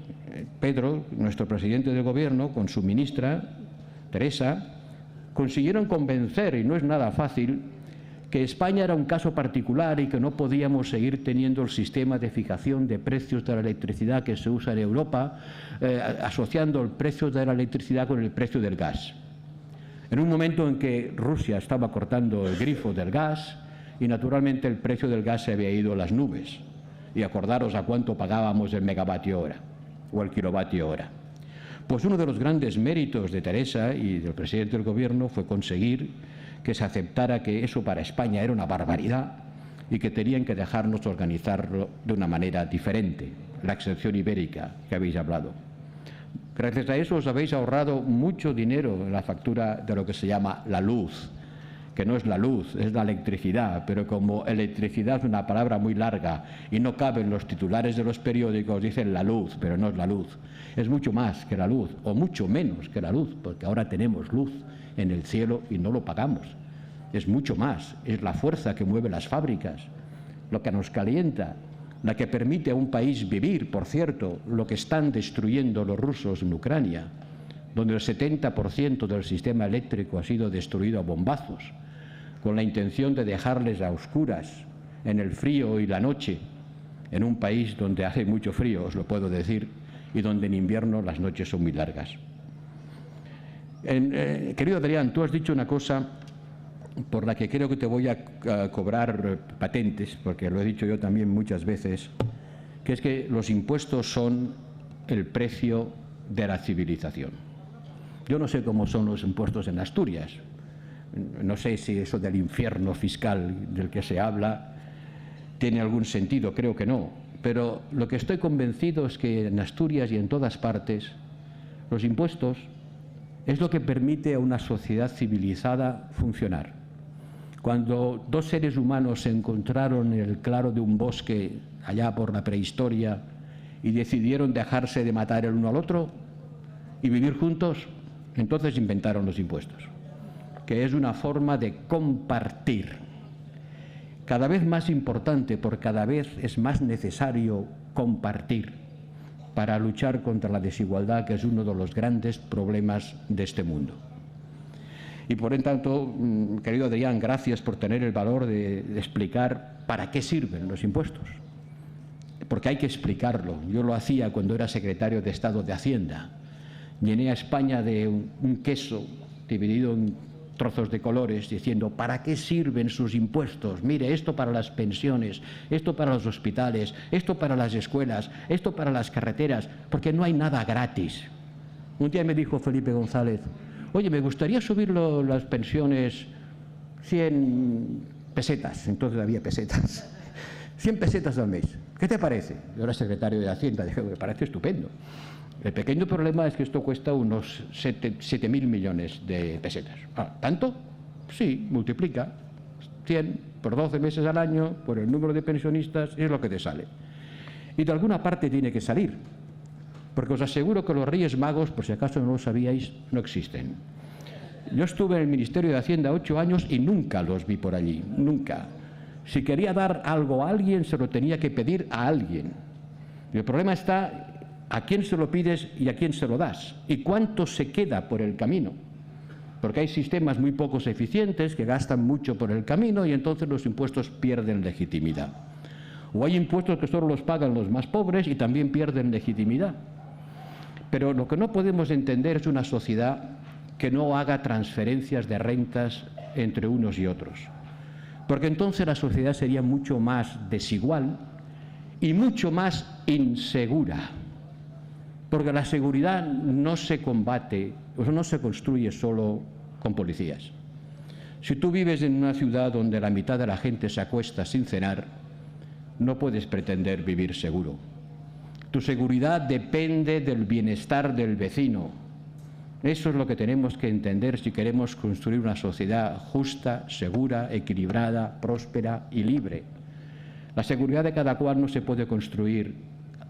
[SPEAKER 4] Pedro, nuestro presidente del gobierno, con su ministra Teresa, consiguieron convencer, y no es nada fácil, que España era un caso particular y que no podíamos seguir teniendo el sistema de fijación de precios de la electricidad que se usa en Europa, asociando el precio de la electricidad con el precio del gas. En un momento en que Rusia estaba cortando el grifo del gas y naturalmente el precio del gas se había ido a las nubes. Y acordaros a cuánto pagábamos el megavatio hora o el kilovatio hora. Pues uno de los grandes méritos de Teresa y del presidente del gobierno fue conseguir que se aceptara que eso para España era una barbaridad y que tenían que dejarnos organizarlo de una manera diferente, la excepción ibérica que habéis hablado. Gracias a eso os habéis ahorrado mucho dinero en la factura de lo que se llama la luz, que no es la luz, es la electricidad, pero como electricidad es una palabra muy larga y no cabe en los titulares de los periódicos, dicen la luz, pero no es la luz. Es mucho más que la luz, o mucho menos que la luz, porque ahora tenemos luz en el cielo y no lo pagamos. Es mucho más, es la fuerza que mueve las fábricas, lo que nos calienta, la que permite a un país vivir, por cierto, lo que están destruyendo los rusos en Ucrania, donde el 70% del sistema eléctrico ha sido destruido a bombazos, con la intención de dejarles a oscuras en el frío y la noche, en un país donde hace mucho frío, os lo puedo decir, y donde en invierno las noches son muy largas. Querido Adrián, tú has dicho una cosa por la que creo que te voy a cobrar patentes, porque lo he dicho yo también muchas veces, que es que los impuestos son el precio de la civilización. Yo no sé cómo son los impuestos en Asturias, no sé si eso del infierno fiscal del que se habla tiene algún sentido, creo que no, pero lo que estoy convencido es que en Asturias y en todas partes los impuestos es lo que permite a una sociedad civilizada funcionar. Cuando 2 seres humanos se encontraron en el claro de un bosque allá por la prehistoria y decidieron dejarse de matar el uno al otro y vivir juntos, entonces inventaron los impuestos, que es una forma de compartir. Cada vez más importante, porque cada vez es más necesario compartir para luchar contra la desigualdad, que es uno de los grandes problemas de este mundo. Y por lo tanto, querido Adrián, gracias por tener el valor de explicar para qué sirven los impuestos. Porque hay que explicarlo. Yo lo hacía cuando era secretario de Estado de Hacienda. Llené a España de un queso dividido en trozos de colores, diciendo ¿para qué sirven sus impuestos? Mire, esto para las pensiones, esto para los hospitales, esto para las escuelas, esto para las carreteras, porque no hay nada gratis. Un día me dijo Felipe González, oye, me gustaría subir las pensiones 100 pesetas, entonces había pesetas, 100 pesetas al mes. ¿Qué te parece? Yo era secretario de Hacienda, dije, me parece estupendo. El pequeño problema es que esto cuesta unos 7.000 millones de pesetas. ¿Tanto? Sí, multiplica 100 por 12 meses al año, por el número de pensionistas, es lo que te sale. Y de alguna parte tiene que salir, porque os aseguro que los Reyes Magos, por si acaso no lo sabíais, no existen. Yo estuve en el Ministerio de Hacienda 8 años y nunca los vi por allí, nunca. Si quería dar algo a alguien, se lo tenía que pedir a alguien. Y el problema está a quién se lo pides y a quién se lo das, y cuánto se queda por el camino. Porque hay sistemas muy poco eficientes que gastan mucho por el camino y entonces los impuestos pierden legitimidad. O hay impuestos que solo los pagan los más pobres y también pierden legitimidad. Pero lo que no podemos entender es una sociedad que no haga transferencias de rentas entre unos y otros. Porque entonces la sociedad sería mucho más desigual y mucho más insegura. Porque la seguridad no se combate, o no se construye solo con policías. Si tú vives en una ciudad donde la mitad de la gente se acuesta sin cenar, no puedes pretender vivir seguro. Tu seguridad depende del bienestar del vecino. Eso es lo que tenemos que entender si queremos construir una sociedad justa, segura, equilibrada, próspera y libre. La seguridad de cada cual no se puede construir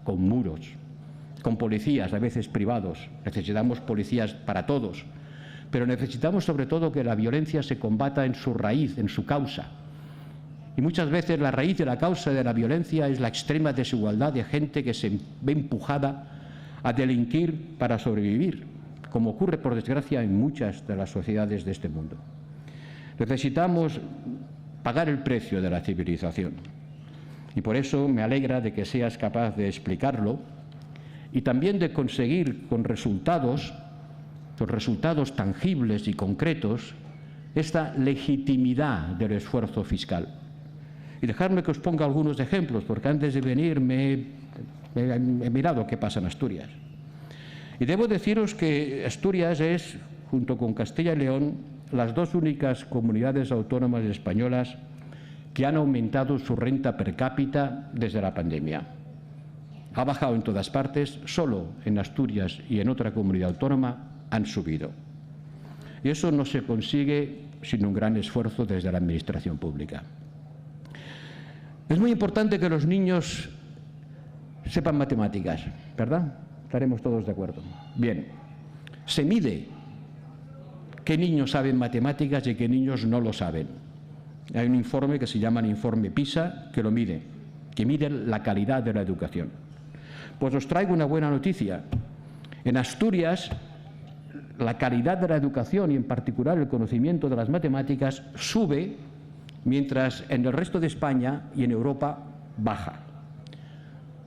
[SPEAKER 4] con muros, con policías, a veces privados. Necesitamos policías para todos, pero necesitamos sobre todo que la violencia se combata en su raíz, en su causa. Y muchas veces la raíz de la causa de la violencia es la extrema desigualdad de gente que se ve empujada a delinquir para sobrevivir, como ocurre por desgracia en muchas de las sociedades de este mundo. Necesitamos pagar el precio de la civilización y por eso me alegra de que seas capaz de explicarlo y también de conseguir con resultados tangibles y concretos esta legitimidad del esfuerzo fiscal. Y dejadme que os ponga algunos ejemplos, porque antes de venir he mirado qué pasa en Asturias. Y debo deciros que Asturias es, junto con Castilla y León, las dos únicas comunidades autónomas españolas que han aumentado su renta per cápita desde la pandemia. Ha bajado en todas partes, solo en Asturias y en otra comunidad autónoma han subido. Y eso no se consigue sin un gran esfuerzo desde la administración pública. Es muy importante que los niños sepan matemáticas, ¿verdad? Estaremos todos de acuerdo. Bien, se mide qué niños saben matemáticas y qué niños no lo saben. Hay un informe que se llama el informe PISA que lo mide, que mide la calidad de la educación. Pues os traigo una buena noticia. En Asturias, la calidad de la educación y en particular el conocimiento de las matemáticas sube, mientras en el resto de España y en Europa baja.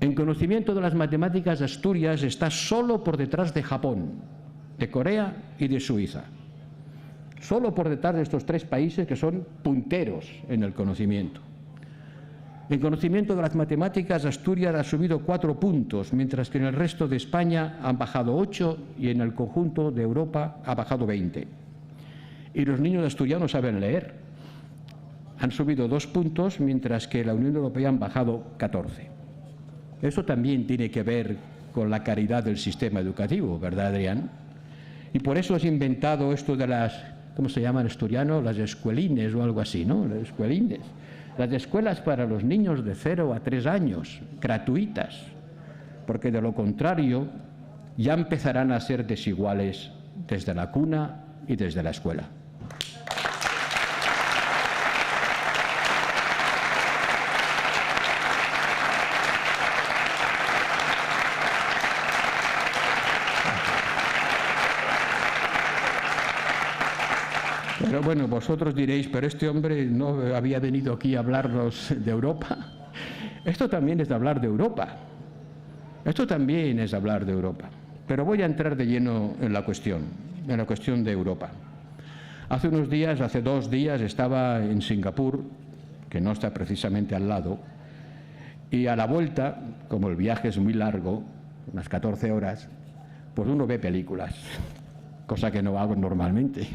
[SPEAKER 4] En conocimiento de las matemáticas, Asturias está solo por detrás de Japón, de Corea y de Suiza. Solo por detrás de estos tres países que son punteros en el conocimiento. En conocimiento de las matemáticas, Asturias ha subido 4 puntos, mientras que en el resto de España han bajado 8 y en el conjunto de Europa ha bajado 20. Y los niños asturianos saben leer. Han subido 2 puntos, mientras que la Unión Europea han bajado 14. Eso también tiene que ver con la calidad del sistema educativo, ¿verdad, Adrián? Y por eso has inventado esto de las, ¿cómo se llama en asturiano? Las escuelines o algo así, ¿no? Las escuelines. Las escuelas para los niños de 0 a 3 años, gratuitas, porque de lo contrario ya empezarán a ser desiguales desde la cuna y desde la escuela. Pero bueno, vosotros diréis, pero este hombre no había venido aquí a hablarnos de Europa. Esto también es de hablar de Europa. Esto también es hablar de Europa. Pero voy a entrar de lleno en la cuestión de Europa. Hace 2 días, estaba en Singapur, que no está precisamente al lado, y a la vuelta, como el viaje es muy largo, unas 14 horas, pues uno ve películas, cosa que no hago normalmente.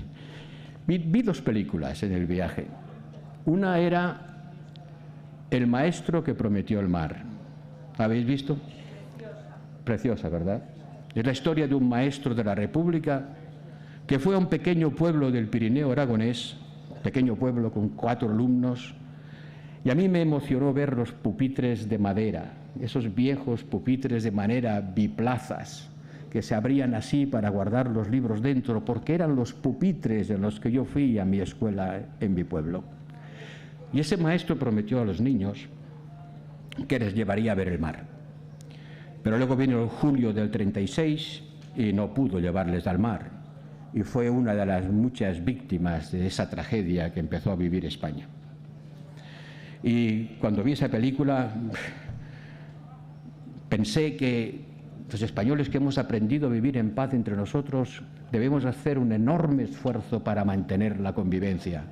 [SPEAKER 4] Vi 2 películas en el viaje. Una era El maestro que prometió el mar. ¿La habéis visto? Preciosa, ¿verdad? Es la historia de un maestro de la República que fue a un pequeño pueblo del Pirineo aragonés, pequeño pueblo con 4 alumnos, y a mí me emocionó ver los pupitres de madera, esos viejos pupitres de madera biplazas, que se abrían así para guardar los libros dentro, porque eran los pupitres en los que yo fui a mi escuela en mi pueblo. Y ese maestro prometió a los niños que les llevaría a ver el mar. Pero luego vino el julio del 36 y no pudo llevarles al mar. Y fue una de las muchas víctimas de esa tragedia que empezó a vivir España. Y cuando vi esa película, pensé que los españoles que hemos aprendido a vivir en paz entre nosotros debemos hacer un enorme esfuerzo para mantener la convivencia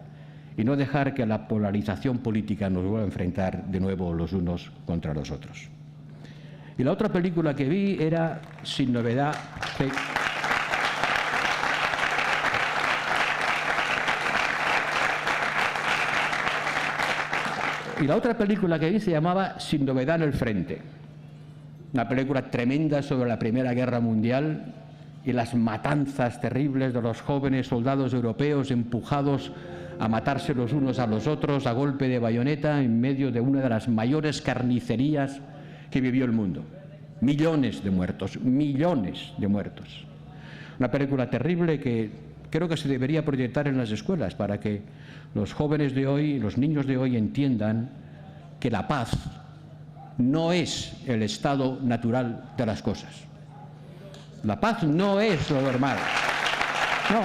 [SPEAKER 4] y no dejar que la polarización política nos vuelva a enfrentar de nuevo los unos contra los otros. Y la otra película que vi era Sin novedad. Y la otra película que vi se llamaba Sin novedad en el frente. Una película tremenda sobre la Primera Guerra Mundial y las matanzas terribles de los jóvenes soldados europeos empujados a matarse los unos a los otros a golpe de bayoneta en medio de una de las mayores carnicerías que vivió el mundo. Millones de muertos, millones de muertos. Una película terrible que creo que se debería proyectar en las escuelas para que los jóvenes de hoy, los niños de hoy entiendan que la paz no es el estado natural de las cosas. La paz no es lo normal. No,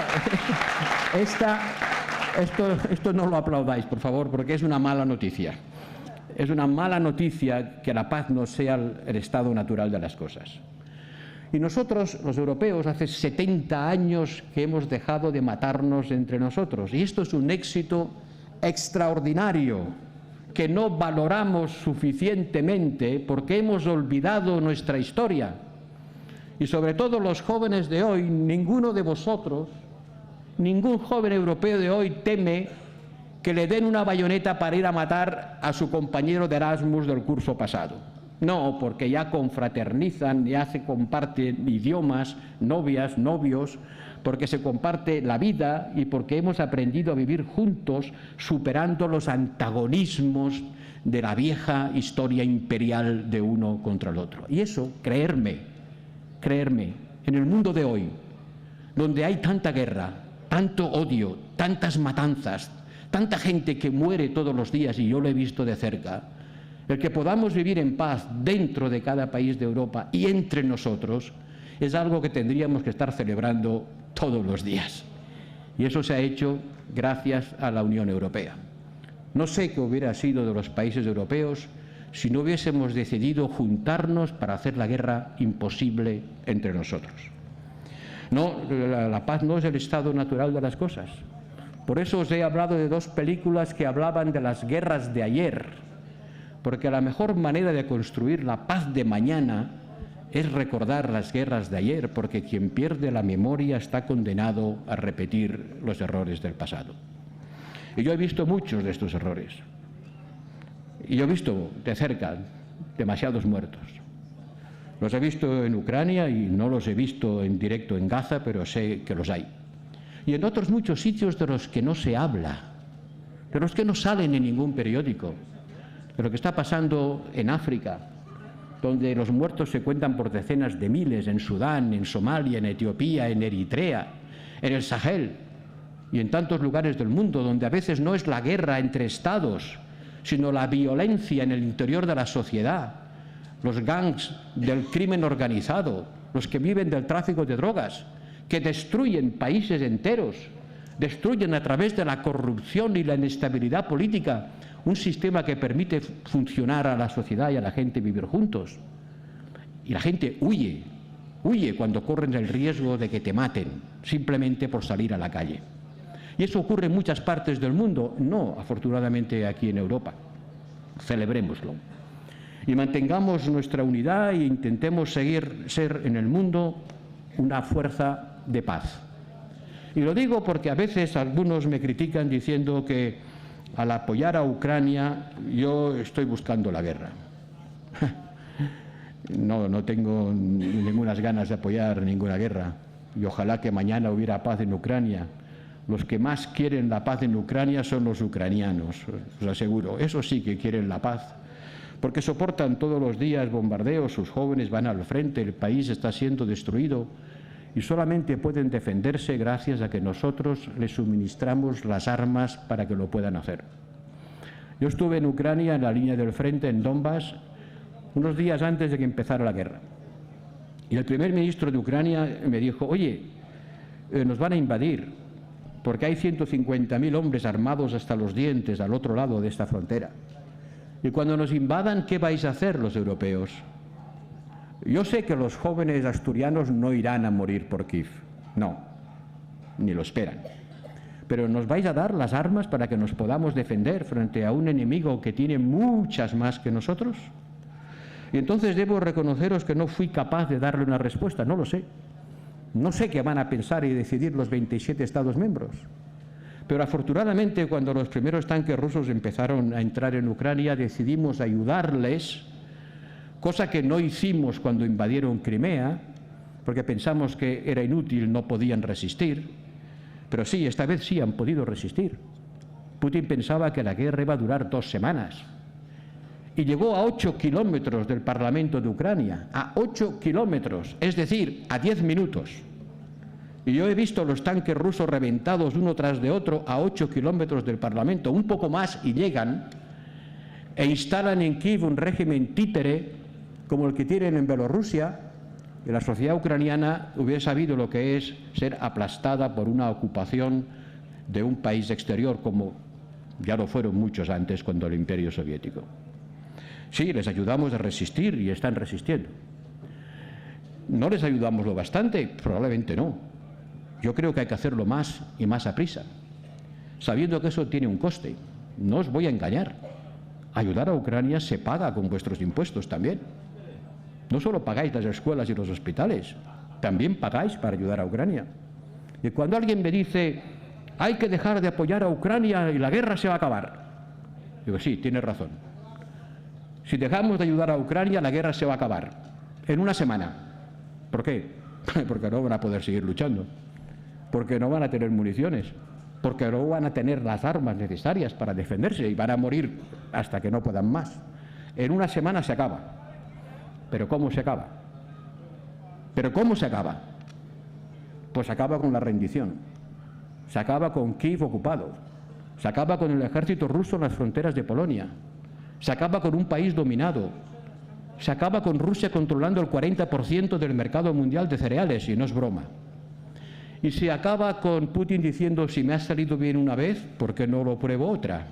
[SPEAKER 4] esto no lo aplaudáis, por favor, porque es una mala noticia. Es una mala noticia que la paz no sea el estado natural de las cosas. Y nosotros, los europeos, hace 70 años que hemos dejado de matarnos entre nosotros. Y esto es un éxito extraordinario que no valoramos suficientemente porque hemos olvidado nuestra historia. Y sobre todo los jóvenes de hoy, ninguno de vosotros, ningún joven europeo de hoy teme que le den una bayoneta para ir a matar a su compañero de Erasmus del curso pasado. No, porque ya confraternizan, ya se comparten idiomas, novias, novios, porque se comparte la vida y porque hemos aprendido a vivir juntos superando los antagonismos de la vieja historia imperial de uno contra el otro. Y eso, creerme, en el mundo de hoy, donde hay tanta guerra, tanto odio, tantas matanzas, tanta gente que muere todos los días, y yo lo he visto de cerca, el que podamos vivir en paz dentro de cada país de Europa y entre nosotros es algo que tendríamos que estar celebrando todos los días. Y eso se ha hecho gracias a la Unión Europea. No sé qué hubiera sido de los países europeos si no hubiésemos decidido juntarnos para hacer la guerra imposible entre nosotros. No, la paz no es el estado natural de las cosas. Por eso os he hablado de dos películas que hablaban de las guerras de ayer, porque la mejor manera de construir la paz de mañana es recordar las guerras de ayer, porque quien pierde la memoria está condenado a repetir los errores del pasado. Y yo he visto muchos de estos errores. Y yo he visto de cerca demasiados muertos. Los he visto en Ucrania y no los he visto en directo en Gaza, pero sé que los hay. Y en otros muchos sitios de los que no se habla, de los que no salen en ningún periódico, de lo que está pasando en África, donde los muertos se cuentan por decenas de miles, en Sudán, en Somalia, en Etiopía, en Eritrea, en el Sahel y en tantos lugares del mundo, donde a veces no es la guerra entre estados, sino la violencia en el interior de la sociedad, los gangs del crimen organizado, los que viven del tráfico de drogas, que destruyen países enteros, destruyen a través de la corrupción y la inestabilidad política un sistema que permite funcionar a la sociedad y a la gente vivir juntos. Y la gente huye cuando corren el riesgo de que te maten, simplemente por salir a la calle. Y eso ocurre en muchas partes del mundo, no afortunadamente aquí en Europa. Celebrémoslo. Y mantengamos nuestra unidad e intentemos ser en el mundo una fuerza de paz. Y lo digo porque a veces algunos me critican diciendo que al apoyar a Ucrania yo estoy buscando la guerra. No tengo ninguna ganas de apoyar ninguna guerra y ojalá que mañana hubiera paz en Ucrania. Los que más quieren la paz en Ucrania son los ucranianos, os aseguro. Esos sí que quieren la paz, porque soportan todos los días bombardeos, sus jóvenes van al frente, el país está siendo destruido y solamente pueden defenderse gracias a que nosotros les suministramos las armas para que lo puedan hacer. Yo estuve en Ucrania, en la línea del frente, en Donbass, unos días antes de que empezara la guerra. Y el primer ministro de Ucrania me dijo, oye, nos van a invadir, porque hay 150.000 hombres armados hasta los dientes al otro lado de esta frontera. Y cuando nos invadan, ¿qué vais a hacer los europeos? Yo sé que los jóvenes asturianos no irán a morir por Kiev, no, ni lo esperan. Pero ¿nos vais a dar las armas para que nos podamos defender frente a un enemigo que tiene muchas más que nosotros? Y entonces debo reconoceros que no fui capaz de darle una respuesta, no lo sé. No sé qué van a pensar y decidir los 27 Estados miembros. Pero afortunadamente, cuando los primeros tanques rusos empezaron a entrar en Ucrania, decidimos ayudarles, cosa que no hicimos cuando invadieron Crimea, porque pensamos que era inútil, no podían resistir. Pero sí, esta vez sí han podido resistir. Putin pensaba que la guerra iba a durar 2 semanas. Y llegó a 8 kilómetros del Parlamento de Ucrania, a 8 kilómetros, es decir, a 10 minutos. Y yo he visto los tanques rusos reventados uno tras de otro a 8 kilómetros del Parlamento, un poco más, y llegan e instalan en Kiev un régimen títere como el que tienen en Bielorrusia, y la sociedad ucraniana hubiera sabido lo que es ser aplastada por una ocupación de un país exterior, como ya lo fueron muchos antes cuando el Imperio Soviético. Sí, les ayudamos a resistir y están resistiendo. ¿No les ayudamos lo bastante? Probablemente no. Yo creo que hay que hacerlo más y más a prisa, sabiendo que eso tiene un coste. No os voy a engañar. Ayudar a Ucrania se paga con vuestros impuestos también. No solo pagáis las escuelas y los hospitales, también pagáis para ayudar a Ucrania. Y cuando alguien me dice, hay que dejar de apoyar a Ucrania y la guerra se va a acabar, digo, sí, tienes razón. Si dejamos de ayudar a Ucrania, la guerra se va a acabar en una semana. ¿Por qué? Porque no van a poder seguir luchando, porque no van a tener municiones, porque no van a tener las armas necesarias para defenderse y van a morir hasta que no puedan más. En una semana se acaba. ¿Pero cómo se acaba? ¿Pero cómo se acaba? Pues se acaba con la rendición, se acaba con Kiev ocupado, se acaba con el ejército ruso en las fronteras de Polonia, se acaba con un país dominado, se acaba con Rusia controlando el 40% del mercado mundial de cereales, y no es broma. Y se acaba con Putin diciendo, si me ha salido bien una vez, ¿por qué no lo pruebo otra?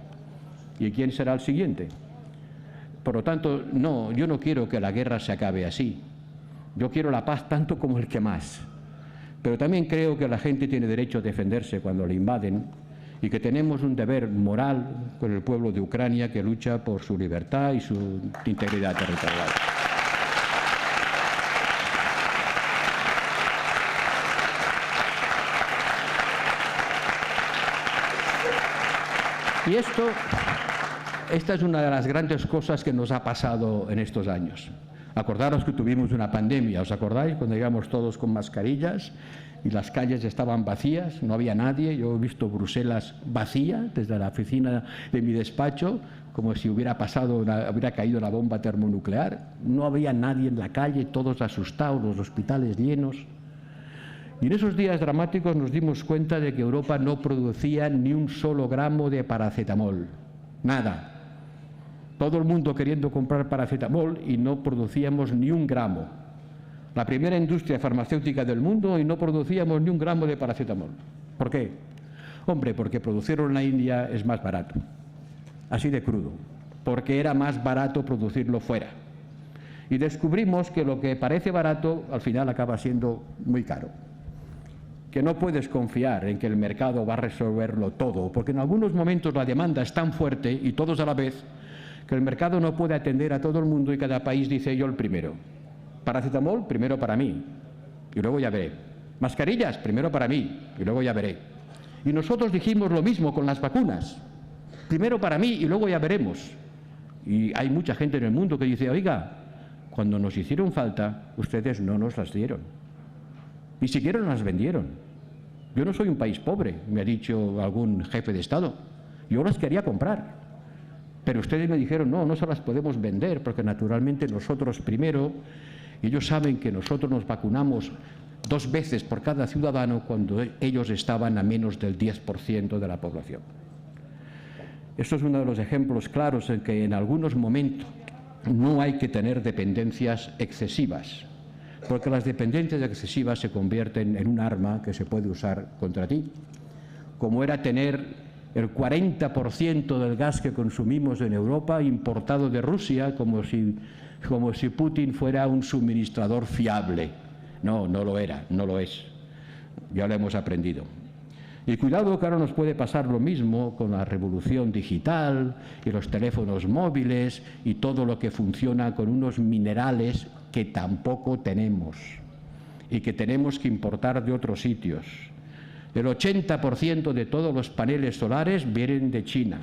[SPEAKER 4] ¿Y quién será el siguiente? Por lo tanto, no, yo no quiero que la guerra se acabe así. Yo quiero la paz tanto como el que más. Pero también creo que la gente tiene derecho a defenderse cuando le invaden y que tenemos un deber moral con el pueblo de Ucrania que lucha por su libertad y su integridad territorial. Y esta es una de las grandes cosas que nos ha pasado en estos años. Acordaros que tuvimos una pandemia, ¿os acordáis? Cuando íbamos todos con mascarillas y las calles estaban vacías, no había nadie. Yo he visto Bruselas vacía desde la oficina de mi despacho, como si hubiera caído la bomba termonuclear. No había nadie en la calle, todos asustados, los hospitales llenos. Y en esos días dramáticos nos dimos cuenta de que Europa no producía ni un solo gramo de paracetamol, nada. Todo el mundo queriendo comprar paracetamol y no producíamos ni un gramo. La primera industria farmacéutica del mundo y no producíamos ni un gramo de paracetamol. ¿Por qué? Hombre, porque producirlo en la India es más barato. Así de crudo. Porque era más barato producirlo fuera. Y descubrimos que lo que parece barato al final acaba siendo muy caro. Que no puedes confiar en que el mercado va a resolverlo todo, porque en algunos momentos la demanda es tan fuerte y todos a la vez, que el mercado no puede atender a todo el mundo y cada país dice yo el primero. Paracetamol, primero para mí, y luego ya veré. Mascarillas, primero para mí, y luego ya veré. Y nosotros dijimos lo mismo con las vacunas. Primero para mí y luego ya veremos. Y hay mucha gente en el mundo que dice, oiga, cuando nos hicieron falta, ustedes no nos las dieron. Ni siquiera nos las vendieron. Yo no soy un país pobre, me ha dicho algún jefe de Estado. Yo las quería comprar. Pero ustedes me dijeron, no, no se las podemos vender, porque naturalmente nosotros primero, ellos saben que nosotros nos vacunamos 2 veces por cada ciudadano cuando ellos estaban a menos del 10% de la población. Esto es uno de los ejemplos claros en que en algunos momentos no hay que tener dependencias excesivas, porque las dependencias excesivas se convierten en un arma que se puede usar contra ti, como era tener el 40% del gas que consumimos en Europa importado de Rusia, como si Putin fuera un suministrador fiable. No, no lo era, no lo es. Ya lo hemos aprendido. Y cuidado que ahora nos puede pasar lo mismo con la revolución digital y los teléfonos móviles y todo lo que funciona con unos minerales que tampoco tenemos y que tenemos que importar de otros sitios. El 80% de todos los paneles solares vienen de China.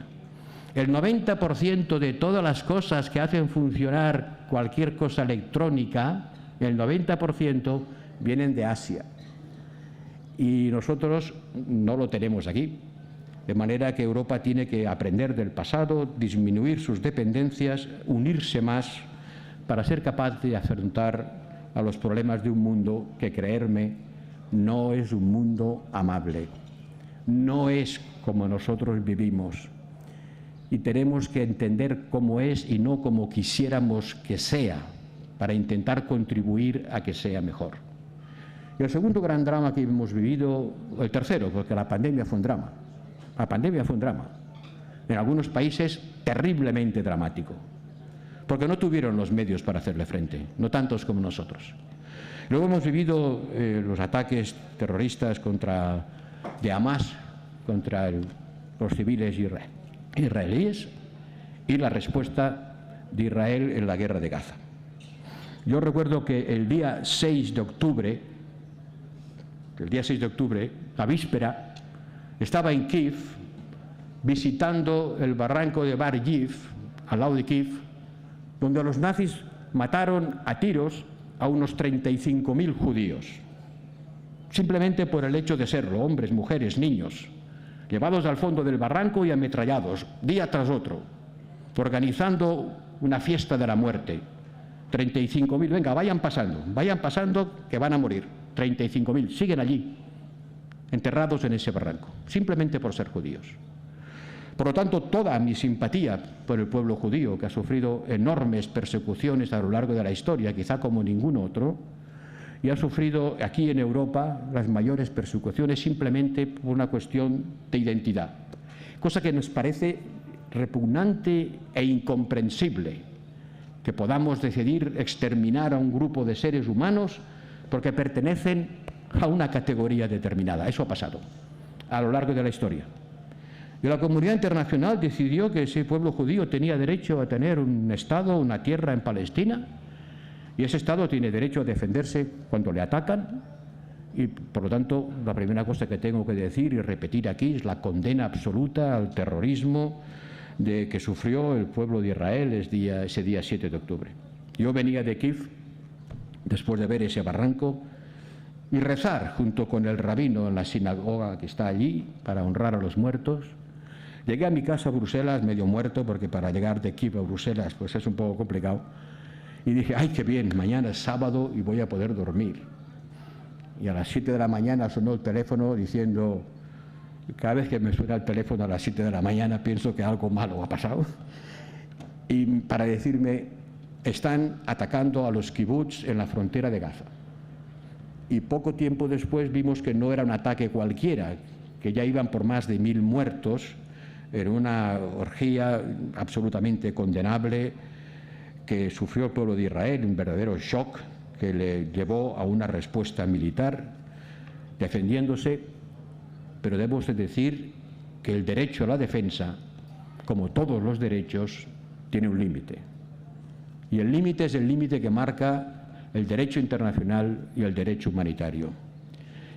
[SPEAKER 4] El 90% de todas las cosas que hacen funcionar cualquier cosa electrónica, el 90% vienen de Asia. Y nosotros no lo tenemos aquí. De manera que Europa tiene que aprender del pasado, disminuir sus dependencias, unirse más para ser capaz de afrontar a los problemas de un mundo que, creerme, no es un mundo amable. No es como nosotros vivimos. Y tenemos que entender cómo es y no como quisiéramos que sea, para intentar contribuir a que sea mejor. Y el segundo gran drama que hemos vivido, el tercero, porque la pandemia fue un drama. La pandemia fue un drama. En algunos países terriblemente dramático, porque no tuvieron los medios para hacerle frente, no tantos como nosotros. Luego hemos vivido los ataques terroristas de Hamas contra los civiles israelíes y la respuesta de Israel en la guerra de Gaza. Yo recuerdo que el día 6 de octubre, la víspera, estaba en Kiev visitando el barranco de Bar Yiv, al lado de Kiev, donde los nazis mataron a tiros a unos 35.000 judíos, simplemente por el hecho de serlo, hombres, mujeres, niños, llevados al fondo del barranco y ametrallados, día tras otro, organizando una fiesta de la muerte. 35.000, venga, vayan pasando, que van a morir. 35.000, siguen allí, enterrados en ese barranco, simplemente por ser judíos. Por lo tanto, toda mi simpatía por el pueblo judío, que ha sufrido enormes persecuciones a lo largo de la historia, quizá como ningún otro, y ha sufrido aquí en Europa las mayores persecuciones simplemente por una cuestión de identidad, cosa que nos parece repugnante e incomprensible, que podamos decidir exterminar a un grupo de seres humanos porque pertenecen a una categoría determinada. Eso ha pasado a lo largo de la historia. Y la comunidad internacional decidió que ese pueblo judío tenía derecho a tener un Estado, una tierra en Palestina, y ese Estado tiene derecho a defenderse cuando le atacan, y por lo tanto la primera cosa que tengo que decir y repetir aquí es la condena absoluta al terrorismo que sufrió el pueblo de Israel ese día 7 de octubre. Yo venía de Kiev, después de ver ese barranco, y rezar junto con el rabino en la sinagoga que está allí para honrar a los muertos. Llegué a mi casa a Bruselas medio muerto, porque para llegar de Kiev a Bruselas pues es un poco complicado, y dije, ¡ay, qué bien! Mañana es sábado y voy a poder dormir. Y a las 7 de la mañana sonó el teléfono diciendo, cada vez que me suena el teléfono a las 7 de la mañana pienso que algo malo ha pasado, y para decirme, están atacando a los kibbutz en la frontera de Gaza. Y poco tiempo después vimos que no era un ataque cualquiera, que ya iban por más de 1.000 muertos, en una orgía absolutamente condenable que sufrió el pueblo de Israel, un verdadero shock que le llevó a una respuesta militar defendiéndose, pero debemos decir que el derecho a la defensa, como todos los derechos, tiene un límite. Y el límite es el límite que marca el derecho internacional y el derecho humanitario.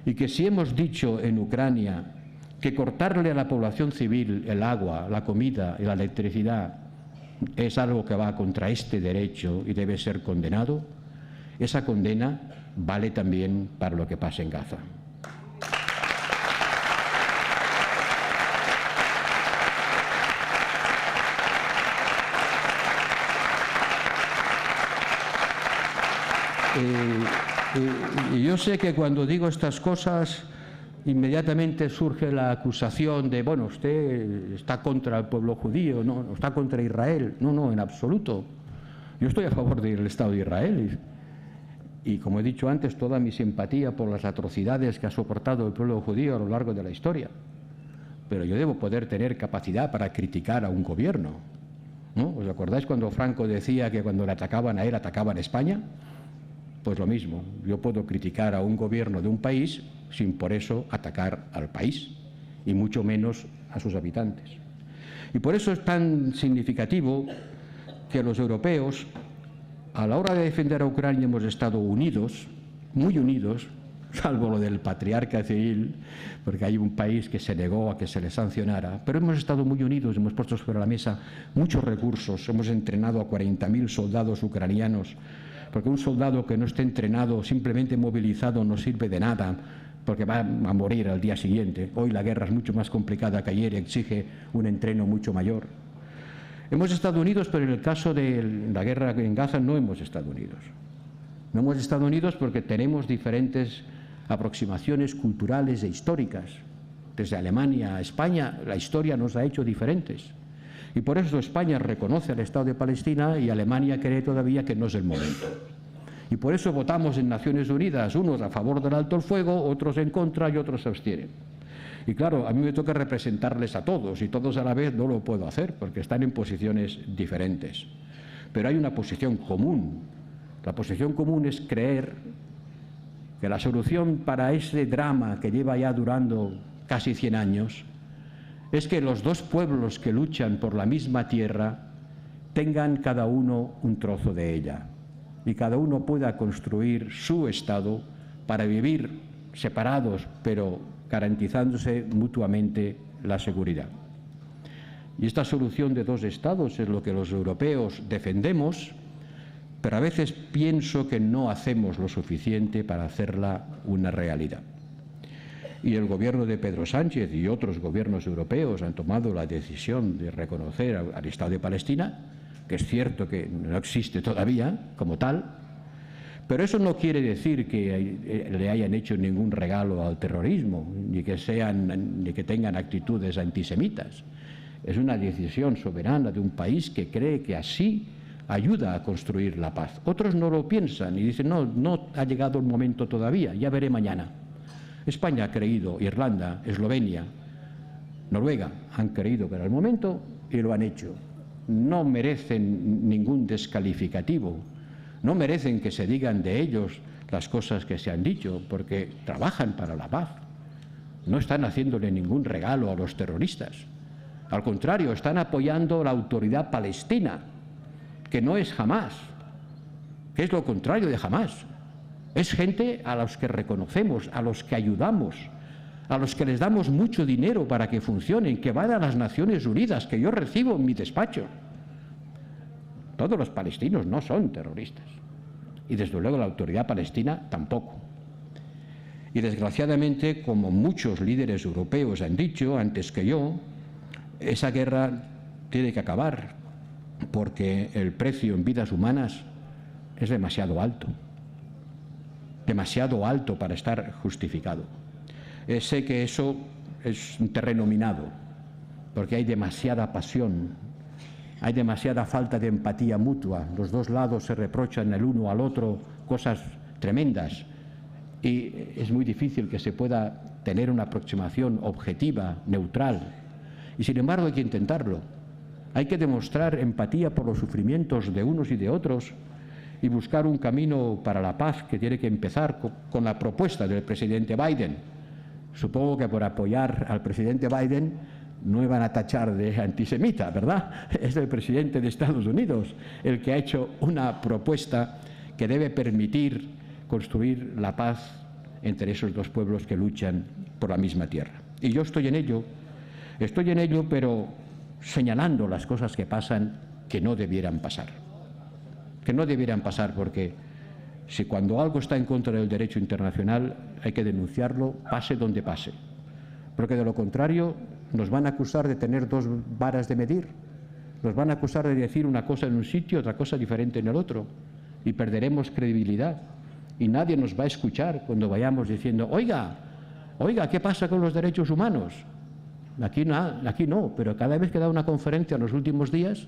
[SPEAKER 4] Y que si hemos dicho en Ucrania que cortarle a la población civil el agua, la comida y la electricidad es algo que va contra este derecho y debe ser condenado, esa condena vale también para lo que pasa en Gaza. Y yo sé que cuando digo estas cosas inmediatamente surge la acusación de, bueno, usted está contra el pueblo judío, no está contra Israel. No, en absoluto. Yo estoy a favor del Estado de Israel y como he dicho antes, toda mi simpatía por las atrocidades que ha soportado el pueblo judío a lo largo de la historia. Pero yo debo poder tener capacidad para criticar a un gobierno, ¿no? ¿Os acordáis cuando Franco decía que cuando le atacaban a él, atacaban a España? Pues lo mismo, yo puedo criticar a un gobierno de un país sin por eso atacar al país, y mucho menos a sus habitantes. Y por eso es tan significativo que los europeos, a la hora de defender a Ucrania, hemos estado unidos, muy unidos, salvo lo del patriarca civil, porque hay un país que se negó a que se le sancionara, pero hemos estado muy unidos, hemos puesto sobre la mesa muchos recursos, hemos entrenado a 40.000 soldados ucranianos, porque un soldado que no esté entrenado, simplemente movilizado, no sirve de nada porque va a morir al día siguiente. Hoy la guerra es mucho más complicada que ayer y exige un entreno mucho mayor. Hemos estado unidos, pero en el caso de la guerra en Gaza no hemos estado unidos. No hemos estado unidos porque tenemos diferentes aproximaciones culturales e históricas. Desde Alemania a España, la historia nos ha hecho diferentes. Y por eso España reconoce al Estado de Palestina y Alemania cree todavía que no es el momento. Y por eso votamos en Naciones Unidas, unos a favor del alto el fuego, otros en contra y otros se abstienen. Y claro, a mí me toca representarles a todos y todos a la vez no lo puedo hacer porque están en posiciones diferentes. Pero hay una posición común. La posición común es creer que la solución para ese drama que lleva ya durando casi 100 años es que los dos pueblos que luchan por la misma tierra tengan cada uno un trozo de ella y cada uno pueda construir su Estado para vivir separados pero garantizándose mutuamente la seguridad. Y esta solución de dos estados es lo que los europeos defendemos, pero a veces pienso que no hacemos lo suficiente para hacerla una realidad. Y el gobierno de Pedro Sánchez y otros gobiernos europeos han tomado la decisión de reconocer al Estado de Palestina, que es cierto que no existe todavía como tal, pero eso no quiere decir que le hayan hecho ningún regalo al terrorismo, ni que tengan actitudes antisemitas. Es una decisión soberana de un país que cree que así ayuda a construir la paz. Otros no lo piensan y dicen, no ha llegado el momento todavía, ya veré mañana. España ha creído, Irlanda, Eslovenia, Noruega han creído que era el momento y lo han hecho. No merecen ningún descalificativo. No merecen que se digan de ellos las cosas que se han dicho, porque trabajan para la paz. No están haciéndole ningún regalo a los terroristas. Al contrario, están apoyando la autoridad palestina, que no es Hamás, que es lo contrario de Hamás. Es gente a los que reconocemos, a los que ayudamos, a los que les damos mucho dinero para que funcionen, que van a las Naciones Unidas, que yo recibo en mi despacho. Todos los palestinos no son terroristas. Y desde luego la autoridad palestina tampoco. Y desgraciadamente, como muchos líderes europeos han dicho antes que yo, esa guerra tiene que acabar porque el precio en vidas humanas es demasiado alto para estar justificado. Sé que eso es un terreno minado, porque hay demasiada pasión, hay demasiada falta de empatía mutua, los dos lados se reprochan el uno al otro cosas tremendas y es muy difícil que se pueda tener una aproximación objetiva, neutral, y sin embargo hay que intentarlo. Hay que demostrar empatía por los sufrimientos de unos y de otros y buscar un camino para la paz que tiene que empezar con la propuesta del presidente Biden. Supongo que por apoyar al presidente Biden no me van a tachar de antisemita, ¿verdad? Es el presidente de Estados Unidos el que ha hecho una propuesta que debe permitir construir la paz entre esos dos pueblos que luchan por la misma tierra. Y yo estoy en ello, pero señalando las cosas que pasan que no debieran pasar. Que no debieran pasar porque si cuando algo está en contra del derecho internacional hay que denunciarlo, pase donde pase. Porque de lo contrario nos van a acusar de tener dos varas de medir. Nos van a acusar de decir una cosa en un sitio, otra cosa diferente en el otro. Y perderemos credibilidad. Y nadie nos va a escuchar cuando vayamos diciendo, oiga, ¿qué pasa con los derechos humanos? Aquí no, pero cada vez que da una conferencia en los últimos días,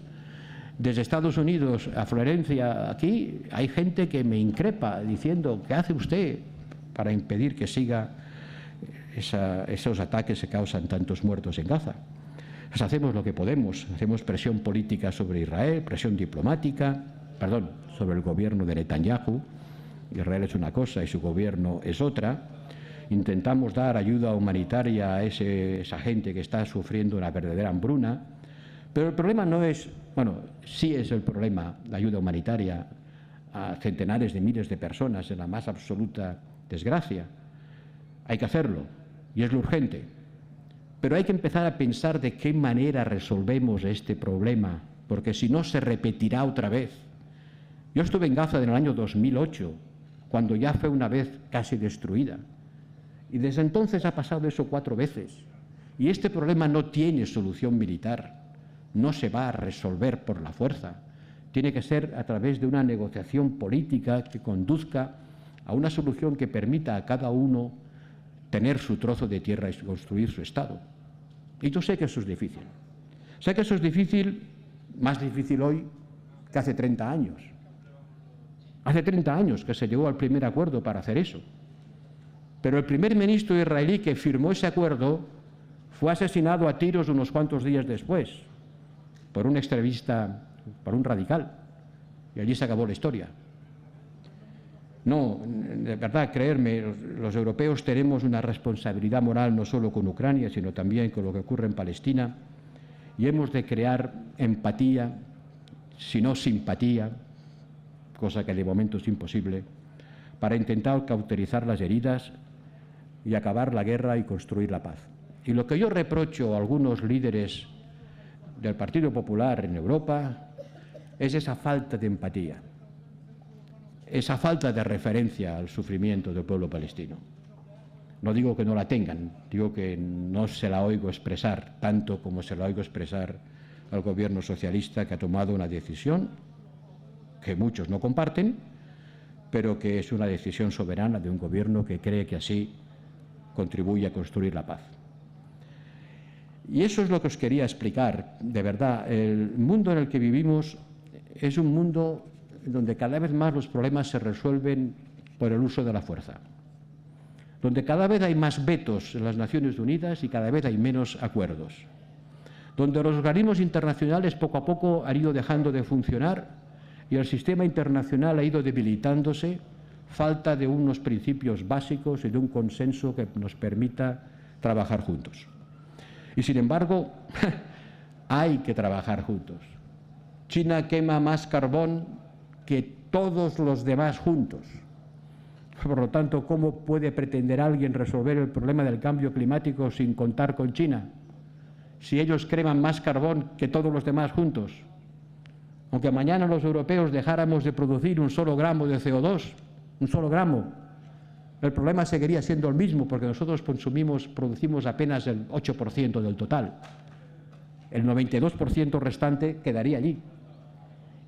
[SPEAKER 4] desde Estados Unidos a Florencia, aquí hay gente que me increpa diciendo, ¿qué hace usted para impedir que siga esos ataques que causan tantos muertos en Gaza? Pues hacemos lo que podemos, hacemos presión política sobre Israel, presión diplomática, sobre el gobierno de Netanyahu. Israel es una cosa y su gobierno es otra. Intentamos dar ayuda humanitaria a esa gente que está sufriendo una verdadera hambruna. Pero el problema no es, sí es el problema, la ayuda humanitaria a centenares de miles de personas en la más absoluta desgracia. Hay que hacerlo y es lo urgente. Pero hay que empezar a pensar de qué manera resolvemos este problema, porque si no se repetirá otra vez. Yo estuve en Gaza en el año 2008, cuando ya fue una vez casi destruida. Y desde entonces ha pasado eso 4 veces. Y este problema no tiene solución militar, no se va a resolver por la fuerza. Tiene que ser a través de una negociación política que conduzca a una solución que permita a cada uno tener su trozo de tierra y construir su Estado. Y yo sé que eso es difícil. Sé que eso es difícil, más difícil hoy que hace 30 años. Hace 30 años que se llegó al primer acuerdo para hacer eso. Pero el primer ministro israelí que firmó ese acuerdo fue asesinado a tiros unos cuantos días después por un extremista, por un radical. Y allí se acabó la historia. No, de verdad, creerme, los europeos tenemos una responsabilidad moral no solo con Ucrania, sino también con lo que ocurre en Palestina, y hemos de crear empatía, si no simpatía, cosa que de momento es imposible, para intentar cauterizar las heridas y acabar la guerra y construir la paz. Y lo que yo reprocho a algunos líderes del Partido Popular en Europa es esa falta de empatía, esa falta de referencia al sufrimiento del pueblo palestino. No digo que no la tengan, digo que no se la oigo expresar tanto como se la oigo expresar al gobierno socialista, que ha tomado una decisión que muchos no comparten, pero que es una decisión soberana de un gobierno que cree que así contribuye a construir la paz. Y eso es lo que os quería explicar. De verdad, el mundo en el que vivimos es un mundo donde cada vez más los problemas se resuelven por el uso de la fuerza, donde cada vez hay más vetos en las Naciones Unidas y cada vez hay menos acuerdos, donde los organismos internacionales poco a poco han ido dejando de funcionar y el sistema internacional ha ido debilitándose, falta de unos principios básicos y de un consenso que nos permita trabajar juntos. Y sin embargo, hay que trabajar juntos. China quema más carbón que todos los demás juntos. Por lo tanto, ¿cómo puede pretender alguien resolver el problema del cambio climático sin contar con China? Si ellos queman más carbón que todos los demás juntos. Aunque mañana los europeos dejáramos de producir un solo gramo de CO2, un solo gramo, el problema seguiría siendo el mismo, porque nosotros producimos apenas el 8% del total. El 92% restante quedaría allí.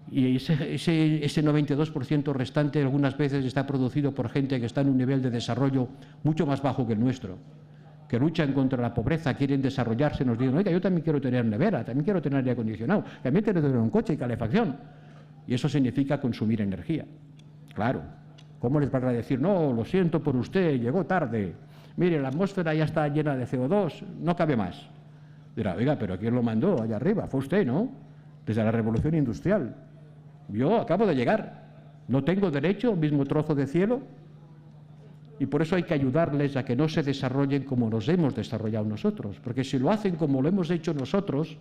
[SPEAKER 4] Y ese 92% restante algunas veces está producido por gente que está en un nivel de desarrollo mucho más bajo que el nuestro, que luchan contra la pobreza, quieren desarrollarse, nos dicen, oiga, yo también quiero tener nevera, también quiero tener aire acondicionado, también quiero tener un coche y calefacción. Y eso significa consumir energía. Claro. ¿Cómo les van a decir, no, lo siento por usted, llegó tarde, mire, la atmósfera ya está llena de CO2, no cabe más? Dirá, oiga, pero ¿quién lo mandó allá arriba? Fue usted, ¿no? Desde la Revolución Industrial. Yo acabo de llegar, no tengo derecho al mismo trozo de cielo, y por eso hay que ayudarles a que no se desarrollen como nos hemos desarrollado nosotros, porque si lo hacen como lo hemos hecho nosotros,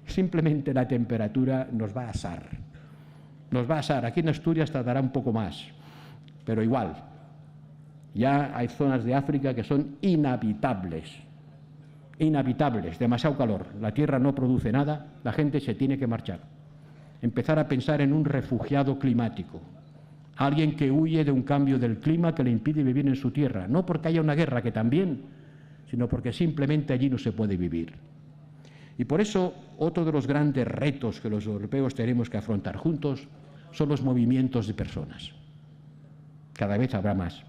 [SPEAKER 4] simplemente la temperatura nos va a asar. Nos va a asar. Aquí en Asturias tardará un poco más, pero igual. Ya hay zonas de África que son inhabitables. Inhabitables, demasiado calor. La tierra no produce nada, la gente se tiene que marchar. Empezar a pensar en un refugiado climático. Alguien que huye de un cambio del clima que le impide vivir en su tierra. No porque haya una guerra, que también, sino porque simplemente allí no se puede vivir. Y por eso, otro de los grandes retos que los europeos tenemos que afrontar juntos son los movimientos de personas. Cada vez habrá más.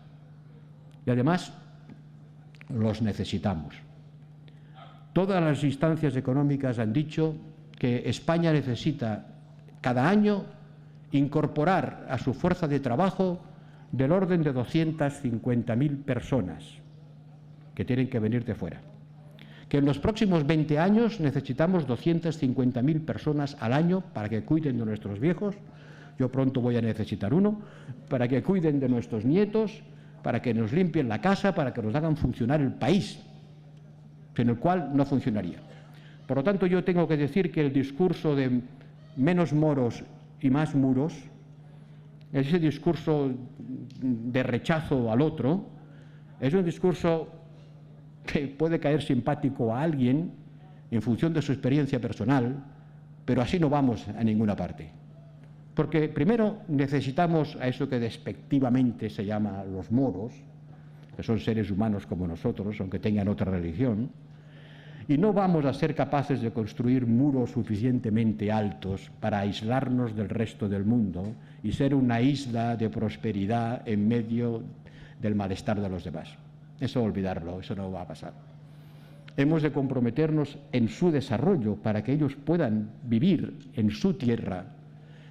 [SPEAKER 4] Y además, los necesitamos. Todas las instancias económicas han dicho que España necesita cada año incorporar a su fuerza de trabajo del orden de 250.000 personas que tienen que venir de fuera. Que en los próximos 20 años necesitamos 250.000 personas al año para que cuiden de nuestros viejos. Yo pronto voy a necesitar uno, para que cuiden de nuestros nietos, para que nos limpien la casa, para que nos hagan funcionar el país, sin el cual no funcionaría. Por lo tanto, yo tengo que decir que el discurso de menos moros y más muros, ese discurso de rechazo al otro, es un discurso que puede caer simpático a alguien en función de su experiencia personal, pero así no vamos a ninguna parte. Porque primero necesitamos a eso que despectivamente se llama los moros, que son seres humanos como nosotros, aunque tengan otra religión, y no vamos a ser capaces de construir muros suficientemente altos para aislarnos del resto del mundo y ser una isla de prosperidad en medio del malestar de los demás. Eso olvidarlo, eso no va a pasar. Hemos de comprometernos en su desarrollo para que ellos puedan vivir en su tierra,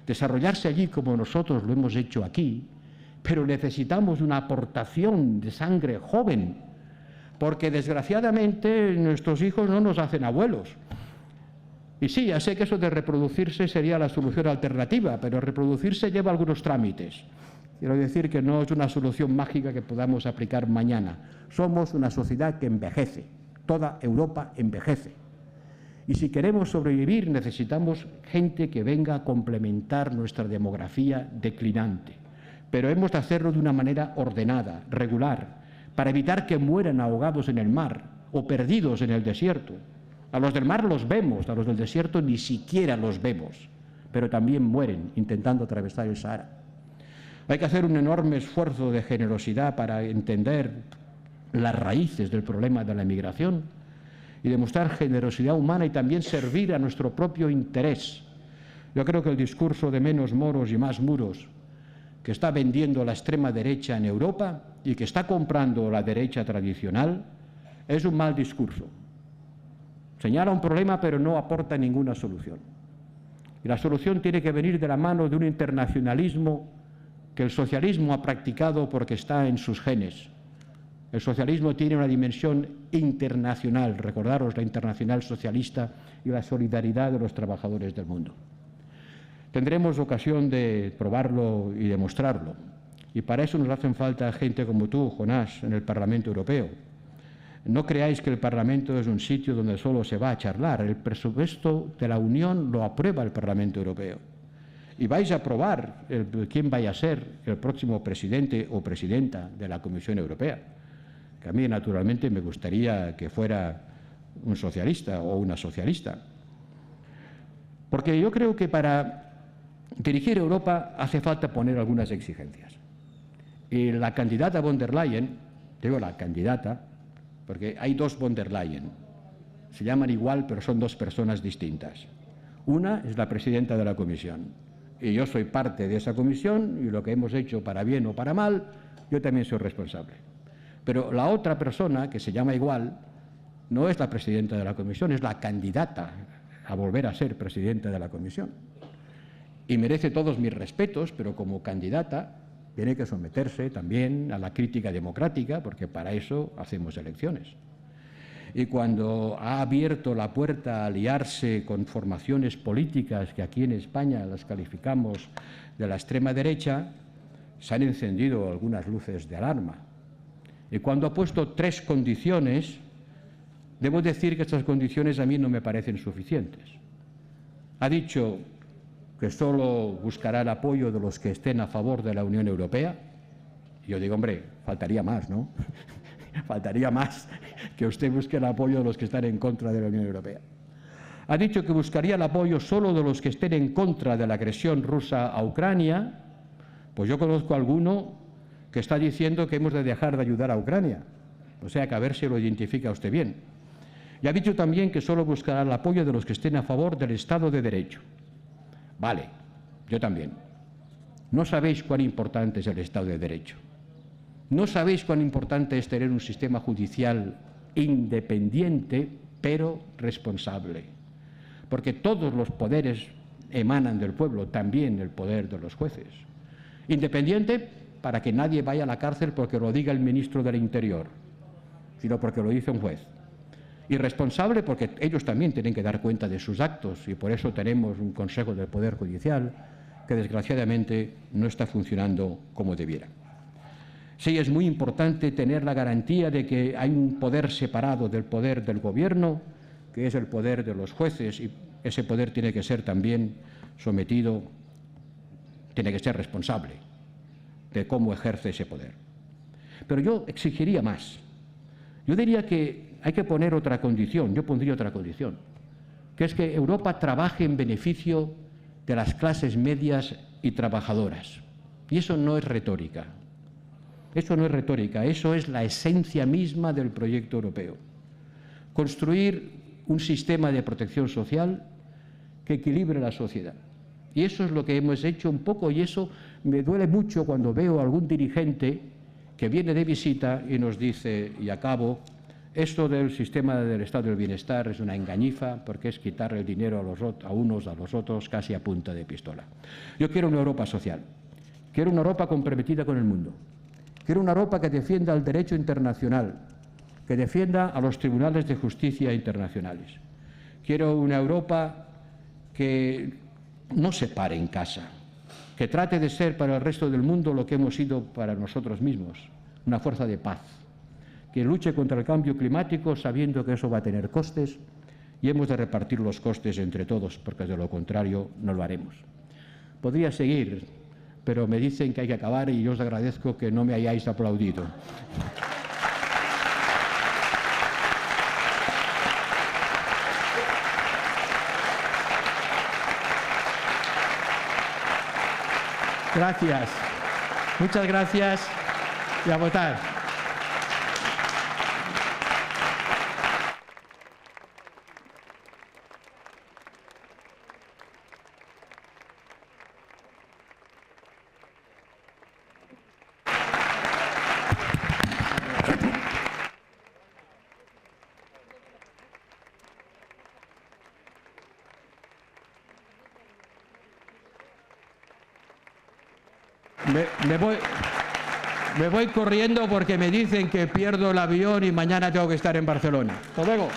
[SPEAKER 4] desarrollarse allí como nosotros lo hemos hecho aquí, pero necesitamos una aportación de sangre joven, porque desgraciadamente nuestros hijos no nos hacen abuelos. Y sí, ya sé que eso de reproducirse sería la solución alternativa, pero reproducirse lleva algunos trámites. Quiero decir que no es una solución mágica que podamos aplicar mañana. Somos una sociedad que envejece. Toda Europa envejece. Y si queremos sobrevivir necesitamos gente que venga a complementar nuestra demografía declinante. Pero hemos de hacerlo de una manera ordenada, regular, para evitar que mueran ahogados en el mar o perdidos en el desierto. A los del mar los vemos, a los del desierto ni siquiera los vemos, pero también mueren intentando atravesar el Sahara. Hay que hacer un enorme esfuerzo de generosidad para entender las raíces del problema de la emigración y demostrar generosidad humana y también servir a nuestro propio interés. Yo creo que el discurso de menos moros y más muros que está vendiendo la extrema derecha en Europa y que está comprando la derecha tradicional es un mal discurso. Señala un problema pero no aporta ninguna solución. Y la solución tiene que venir de la mano de un internacionalismo que el socialismo ha practicado porque está en sus genes. El socialismo tiene una dimensión internacional, recordaros la internacional socialista y la solidaridad de los trabajadores del mundo. Tendremos ocasión de probarlo y demostrarlo, y para eso nos hacen falta gente como tú, Jonás, en el Parlamento Europeo. No creáis que el Parlamento es un sitio donde solo se va a charlar. El presupuesto de la Unión lo aprueba el Parlamento Europeo. Y vais a aprobar quién vaya a ser el próximo presidente o presidenta de la Comisión Europea. Que a mí, naturalmente, me gustaría que fuera un socialista o una socialista. Porque yo creo que para dirigir Europa hace falta poner algunas exigencias. Y la candidata von der Leyen, digo la candidata, porque hay dos von der Leyen, se llaman igual pero son dos personas distintas. Una es la presidenta de la Comisión y yo soy parte de esa comisión y lo que hemos hecho para bien o para mal, yo también soy responsable. Pero la otra persona, que se llama igual, no es la presidenta de la Comisión, es la candidata a volver a ser presidenta de la Comisión. Y merece todos mis respetos, pero como candidata tiene que someterse también a la crítica democrática, porque para eso hacemos elecciones. Y cuando ha abierto la puerta a aliarse con formaciones políticas que aquí en España las calificamos de la extrema derecha, se han encendido algunas luces de alarma. Y cuando ha puesto 3 condiciones, debo decir que estas condiciones a mí no me parecen suficientes. Ha dicho que solo buscará el apoyo de los que estén a favor de la Unión Europea. Y yo digo, hombre, faltaría más, ¿no? Faltaría más que usted busque el apoyo de los que están en contra de la Unión Europea. Ha dicho que buscaría el apoyo solo de los que estén en contra de la agresión rusa a Ucrania. Pues yo conozco a alguno que está diciendo que hemos de dejar de ayudar a Ucrania. O sea, que a ver si lo identifica usted bien. Y ha dicho también que solo buscará el apoyo de los que estén a favor del Estado de Derecho. Vale, yo también. No sabéis cuán importante es el Estado de Derecho. No sabéis cuán importante es tener un sistema judicial independiente, pero responsable. Porque todos los poderes emanan del pueblo, también el poder de los jueces. Independiente para que nadie vaya a la cárcel porque lo diga el ministro del Interior, sino porque lo dice un juez. Y responsable porque ellos también tienen que dar cuenta de sus actos y por eso tenemos un Consejo del Poder Judicial que desgraciadamente no está funcionando como debiera. Sí, es muy importante tener la garantía de que hay un poder separado del poder del gobierno, que es el poder de los jueces, y ese poder tiene que ser también sometido, tiene que ser responsable de cómo ejerce ese poder. Pero yo exigiría más. Yo diría que hay que poner otra condición, yo pondría otra condición, que es que Europa trabaje en beneficio de las clases medias y trabajadoras. Y eso no es retórica. Eso no es retórica, eso es la esencia misma del proyecto europeo. Construir un sistema de protección social que equilibre la sociedad. Y eso es lo que hemos hecho un poco, y eso me duele mucho cuando veo a algún dirigente que viene de visita y nos dice, y acabo, esto del sistema del estado del bienestar es una engañifa porque es quitarle el dinero a unos a los otros casi a punta de pistola. Yo quiero una Europa social, quiero una Europa comprometida con el mundo, quiero una Europa que defienda el derecho internacional, que defienda a los tribunales de justicia internacionales. Quiero una Europa que no se pare en casa, que trate de ser para el resto del mundo lo que hemos sido para nosotros mismos, una fuerza de paz, que luche contra el cambio climático sabiendo que eso va a tener costes y hemos de repartir los costes entre todos, porque de lo contrario no lo haremos. Podría seguir, pero me dicen que hay que acabar y yo os agradezco que no me hayáis aplaudido. Gracias. Muchas gracias y a votar. Me voy corriendo porque me dicen que pierdo el avión y mañana tengo que estar en Barcelona. Hasta luego.